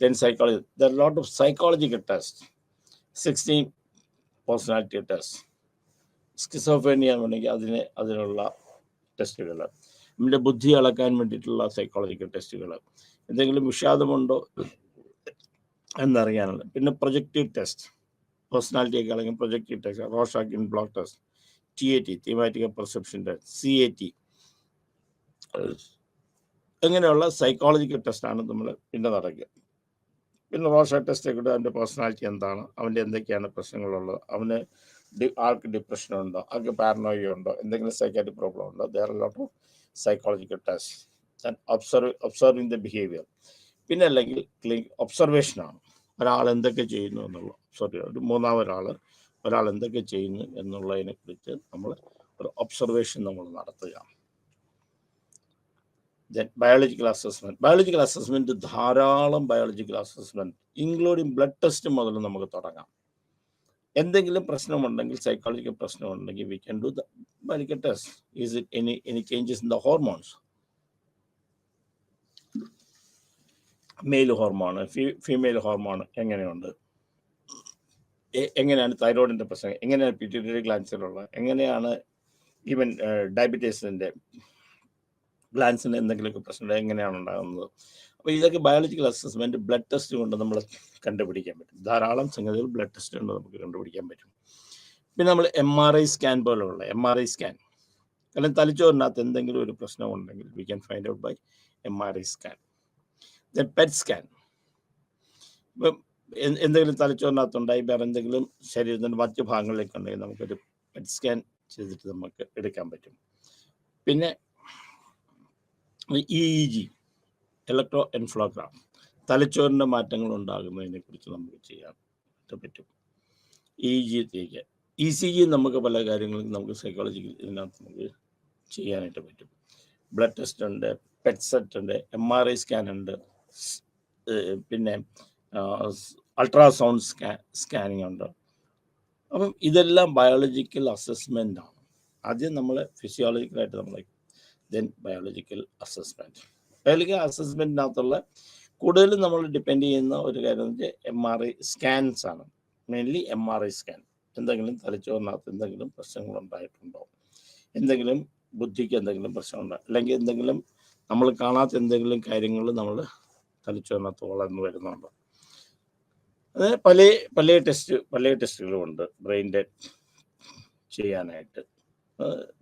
then psychology. There lot of psychological test, 16 personality test. Schizophrenia എന്നുണ്ടെങ്കിൽ അതിനുള്ള ടെസ്റ്റുകൾ, നമ്മുടെ ബുദ്ധി അളക്കാൻ വേണ്ടിയിട്ടുള്ള സൈക്കോളജിക്കൽ ടെസ്റ്റുകൾ, എന്തെങ്കിലും വിഷാദമുണ്ടോ എന്നറിയാനുള്ള. പിന്നെ പ്രൊജക്റ്റീവ് ടെസ്റ്റ്, പേഴ്സണാലിറ്റിയൊക്കെ അല്ലെങ്കിൽ projective test, Rorschach ink blot test, TAT thematic perception test, CAT, അങ്ങനെയുള്ള സൈക്കോളജിക്കൽ ടെസ്റ്റാണ് നമ്മൾ പിന്നെ നടക്കുക. പിന്നെ റോഷ ടെസ്റ്റ് ഒക്കെ അവൻ്റെ പേഴ്സണാലിറ്റി എന്താണ്, അവൻ്റെ എന്തൊക്കെയാണ് പ്രശ്നങ്ങളുള്ളത്, അവന് ആൾക്ക് ഡിപ്രഷൻ ഉണ്ടോ, ആൾക്ക് പാരനോയ ഉണ്ടോ, എന്തെങ്കിലും സൈക്കാട്രിക് പ്രോബ്ലം ഉണ്ടോ. There are lot of psychological test. Observing the behaviour. പിന്നെ അല്ലെങ്കിൽ ഒബ്സർവേഷനാണ്, ഒരാൾ എന്തൊക്കെ ചെയ്യുന്നു എന്നുള്ള ഒബ്സർവ് ചെയ്യുക. ഒരു ഒരാൾ എന്തൊക്കെ ചെയ്യുന്നു എന്നുള്ളതിനെ കുറിച്ച് നമ്മൾ ഒരു ഒബ്സർവേഷൻ നമ്മൾ നടത്തുക. ബയോളജിക്കൽ അസസ്മെൻറ്റ് ധാരാളം biological assessment including blood test മുതൽ നമുക്ക് തുടങ്ങാം. എന്തെങ്കിലും പ്രശ്നമുണ്ടെങ്കിൽ, സൈക്കോളജിക്കൽ പ്രശ്നമുണ്ടെങ്കിൽ we can do the biological test. Is it any changes in the hormones, male hormone, female hormone എങ്ങനെയുണ്ട്, എങ്ങനെയാണ് തൈറോയിഡിൻ്റെ പ്രശ്നം, എങ്ങനെയാണ് പിറ്റ്യൂട്ടറി ഗ്ലാൻസിലുള്ള, എങ്ങനെയാണ് ഈവൻ ഡയബറ്റീസിൻ്റെ ഗ്ലാൻസിന് എന്തെങ്കിലുമൊക്കെ പ്രശ്നം എങ്ങനെയാണ് ഉണ്ടാകുന്നത്. അപ്പോൾ ഇതൊക്കെ ബയോളജിക്കൽ അസസ്മെൻറ്റ് ബ്ലഡ് ടെസ്റ്റ് കൊണ്ട് നമ്മൾ കണ്ടുപിടിക്കാൻ പറ്റും. ധാരാളം സംഗതികൾ ബ്ലഡ് ടെസ്റ്റ് കൊണ്ട് നമുക്ക് കണ്ടുപിടിക്കാൻ പറ്റും. പിന്നെ നമ്മൾ MRI സ്കാൻ പോലുള്ള സ്കാൻ, അല്ലെങ്കിൽ തലച്ചോറിനകത്ത് എന്തെങ്കിലും ഒരു പ്രശ്നം ഉണ്ടെങ്കിൽ we can find out by MRI scan. Then PET scan, ഇപ്പം എന്തെങ്കിലും തലച്ചോറിനകത്തുണ്ടായി വേറെ എന്തെങ്കിലും ശരീരത്തിൻ്റെ മറ്റു ഭാഗങ്ങളിലേക്ക് ഉണ്ടെങ്കിൽ നമുക്കൊരു PET സ്കാൻ ചെയ്തിട്ട് നമുക്ക് എടുക്കാൻ പറ്റും. പിന്നെ EEG, ഇലക്ട്രോ എൻഫ്ലോഗ്രാം, തലച്ചോറിൻ്റെ മാറ്റങ്ങൾ ഉണ്ടാകുന്നതിനെ കുറിച്ച് നമുക്ക് ചെയ്യാൻ പറ്റും. ECG നമുക്ക് പല കാര്യങ്ങളും നമുക്ക് സൈക്കോളജിക്കൽ ഇതിനകത്ത് നമുക്ക് ചെയ്യാനായിട്ട് പറ്റും. ബ്ലഡ് ടെസ്റ്റ് ഉണ്ട്, PET സെറ്റ് ഉണ്ട്, MRI സ്കാൻ ഉണ്ട്, പിന്നെ അൾട്രാസൗണ്ട് സ്കാനിങ് ഉണ്ട്. അപ്പം ഇതെല്ലാം ബയോളജിക്കൽ അസസ്മെൻ്റ് ആണ്. ആദ്യം നമ്മൾ ഫിസിയോളജിക്കലായിട്ട് നമ്മൾ, ദെൻ ബയോളജിക്കൽ അസസ്മെൻറ്റ്. ബയോളജിക്കൽ അസസ്മെൻറ്റിനകത്തുള്ള കൂടുതലും നമ്മൾ ഡിപ്പെൻഡ് ചെയ്യുന്ന ഒരു കാര്യം എന്ന് വെച്ചാൽ MRI സ്കാൻസ് ആണ്. Mainly MRI scan. എന്തെങ്കിലും തലച്ചോറിനകത്ത് എന്തെങ്കിലും പ്രശ്നങ്ങളുണ്ടായിട്ടുണ്ടോ, എന്തെങ്കിലും ബുദ്ധിക്ക് എന്തെങ്കിലും പ്രശ്നമുണ്ടോ, അല്ലെങ്കിൽ എന്തെങ്കിലും നമ്മൾ കാണാത്ത എന്തെങ്കിലും കാര്യങ്ങൾ നമ്മൾ തലച്ചോറിനകത്ത് വളർന്നു വരുന്നുണ്ടോ. അത് പല ടെസ്റ്റുകളുമുണ്ട് ബ്രെയിൻ്റെ ചെയ്യാനായിട്ട്.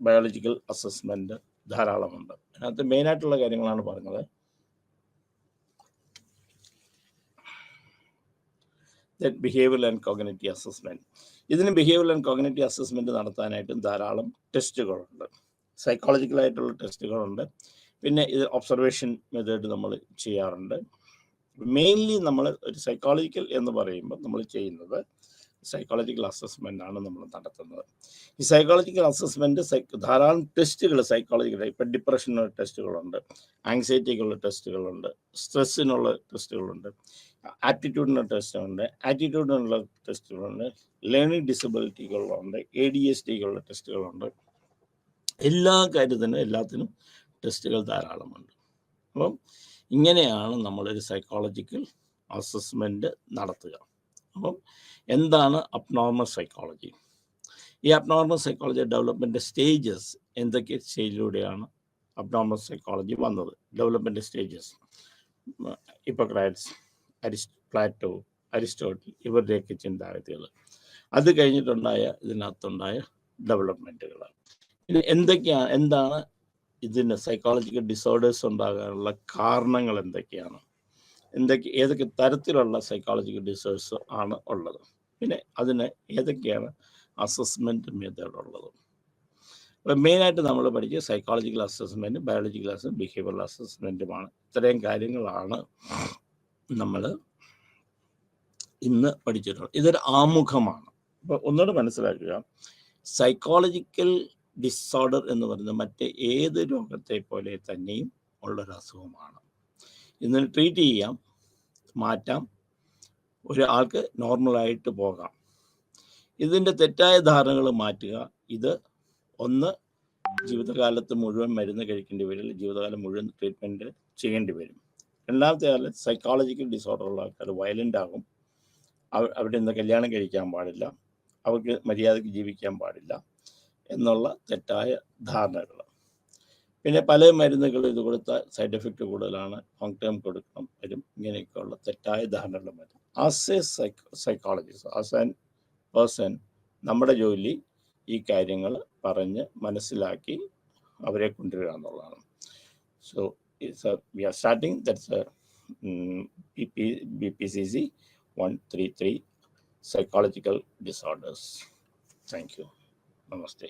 ബയോളജിക്കൽ അസസ്മെൻറ്റ് ധാരാളമുണ്ട്. അതിനകത്ത് മെയിനായിട്ടുള്ള കാര്യങ്ങളാണ് പറഞ്ഞത്. Behavioural and cognitive assessment. ഇതിന് ബിഹേവിയറൽ ആൻഡ് കോഗ്നിറ്റീവ് അസസ്മെൻറ്റ് നടത്താനായിട്ടും ധാരാളം ടെസ്റ്റുകളുണ്ട്. സൈക്കോളജിക്കലായിട്ടുള്ള ടെസ്റ്റുകളുണ്ട്. പിന്നെ ഇത് ഒബ്സർവേഷൻ മെത്തേഡ് നമ്മൾ ചെയ്യാറുണ്ട്. മെയിൻലി നമ്മൾ ഒരു സൈക്കോളജിക്കൽ എന്ന് പറയുമ്പോൾ നമ്മൾ ചെയ്യുന്നത് സൈക്കോളജിക്കൽ അസസ്മെൻ്റ് ആണ് നമ്മൾ നടത്തുന്നത്. ഈ സൈക്കോളജിക്കൽ അസസ്മെൻറ്റ് ധാരാളം ടെസ്റ്റുകൾ സൈക്കോളജിക്കൽ, ഇപ്പം ഡിപ്രഷനുള്ള ടെസ്റ്റുകളുണ്ട്, ആങ്സൈറ്റിക്കുള്ള ടെസ്റ്റുകളുണ്ട്, സ്ട്രെസ്സിനുള്ള ടെസ്റ്റുകളുണ്ട്, ആപ്റ്റിറ്റ്യൂഡിനുള്ള ടെസ്റ്റുകളുണ്ട്, ലേണിംഗ് ഡിസബിലിറ്റികളുണ്ട്, ADHDക്കുള്ള ടെസ്റ്റുകളുണ്ട്. എല്ലാത്തിനും ടെസ്റ്റുകൾ ധാരാളമുണ്ട്. അപ്പം ഇങ്ങനെയാണ് നമ്മളൊരു സൈക്കോളജിക്കൽ അസസ്മെൻറ്റ് നടത്തുക. അപ്പം എന്താണ് അബ്നോർമൽ സൈക്കോളജി? ഈ അബ്നോർമൽ സൈക്കോളജി ഡെവലപ്മെൻറ്റ് സ്റ്റേജസ്, എന്തൊക്കെ സ്റ്റേജിലൂടെയാണ് അബ്നോർമൽ സൈക്കോളജി വന്നത്? Development stages, hypocrites, Plato, Aristotle, ഇവരുടെയൊക്കെ ചിന്താഗതികൾ. അത് കഴിഞ്ഞിട്ടുണ്ടായ ഇതിനകത്തുണ്ടായ ഡെവലപ്മെൻറ്റുകൾ. പിന്നെ എന്താണ് ഇതിന് സൈക്കോളജിക്കൽ ഡിസോർഡേഴ്സ് ഉണ്ടാകാനുള്ള കാരണങ്ങൾ എന്തൊക്കെയാണ്, ഏതൊക്കെ തരത്തിലുള്ള സൈക്കോളജിക്കൽ ഡിസോർഡേഴ്സ് ആണ് ഉള്ളത്, പിന്നെ അതിന് ഏതൊക്കെയാണ് അസസ്മെൻറ്റ് മെത്തേഡ് ഉള്ളത്. അപ്പം മെയിനായിട്ട് നമ്മൾ പഠിക്കുക സൈക്കോളജിക്കൽ അസസ്മെൻറ്റും ബയോളജിക്കൽ അസസ്മെൻറ്റും ബിഹേവിയറൽ അസസ്മെൻറ്റുമാണ്. ഇത്രയും കാര്യങ്ങളാണ് നമ്മൾ ഇന്ന് പഠിച്ചിട്ടുള്ളത്. ഇതൊരു ആമുഖമാണ്. അപ്പോൾ ഒന്നുകൂടെ മനസ്സിലാക്കുക, സൈക്കോളജിക്കൽ ഡിസോർഡർ എന്ന് പറയുന്നത് മറ്റ് ഏത് രോഗത്തെ പോലെ തന്നെയും ഉള്ളൊരു അസുഖമാണ്. ഇതിന് ട്രീറ്റ് ചെയ്യാം, മാറ്റാം, ഒരാൾക്ക് നോർമലായിട്ട് പോകാം. ഇതിൻ്റെ തെറ്റായ ധാരണകൾ മാറ്റുക. ഇത് ഒന്ന്, ജീവിതകാലത്ത് മുഴുവൻ മരുന്ന് കഴിക്കേണ്ടി വരില്ല, ജീവിതകാലം മുഴുവൻ ട്രീറ്റ്മെൻറ്റ് ചെയ്യേണ്ടി വരും. രണ്ടാമത്തെ കാലം, സൈക്കോളജിക്കൽ ഡിസോർഡർ ഉള്ള ആൾക്കാർ വയലൻ്റ് ആകും. അവിടെ നിന്ന് കല്യാണം കഴിക്കാൻ പാടില്ല, അവർക്ക് മര്യാദയ്ക്ക് ജീവിക്കാൻ പാടില്ല എന്നുള്ള തെറ്റായ ധാരണകൾ. പിന്നെ പല മരുന്നുകൾ ഇത് കൊടുത്താൽ സൈഡ് എഫക്റ്റ് കൂടുതലാണ്, ലോങ് ടേം കൊടുക്കണം വരും, ഇങ്ങനെയൊക്കെയുള്ള തെറ്റായ ധാരണകൾ വരും. As A psychologist, as an person, നമ്മുടെ ജോലി ഈ കാര്യങ്ങൾ പറഞ്ഞ് മനസ്സിലാക്കി അവരെ കൊണ്ടുവരിക എന്നുള്ളതാണ്. So we R starting, that's BPCC 133 psychological disorders. Thank you. Namaste.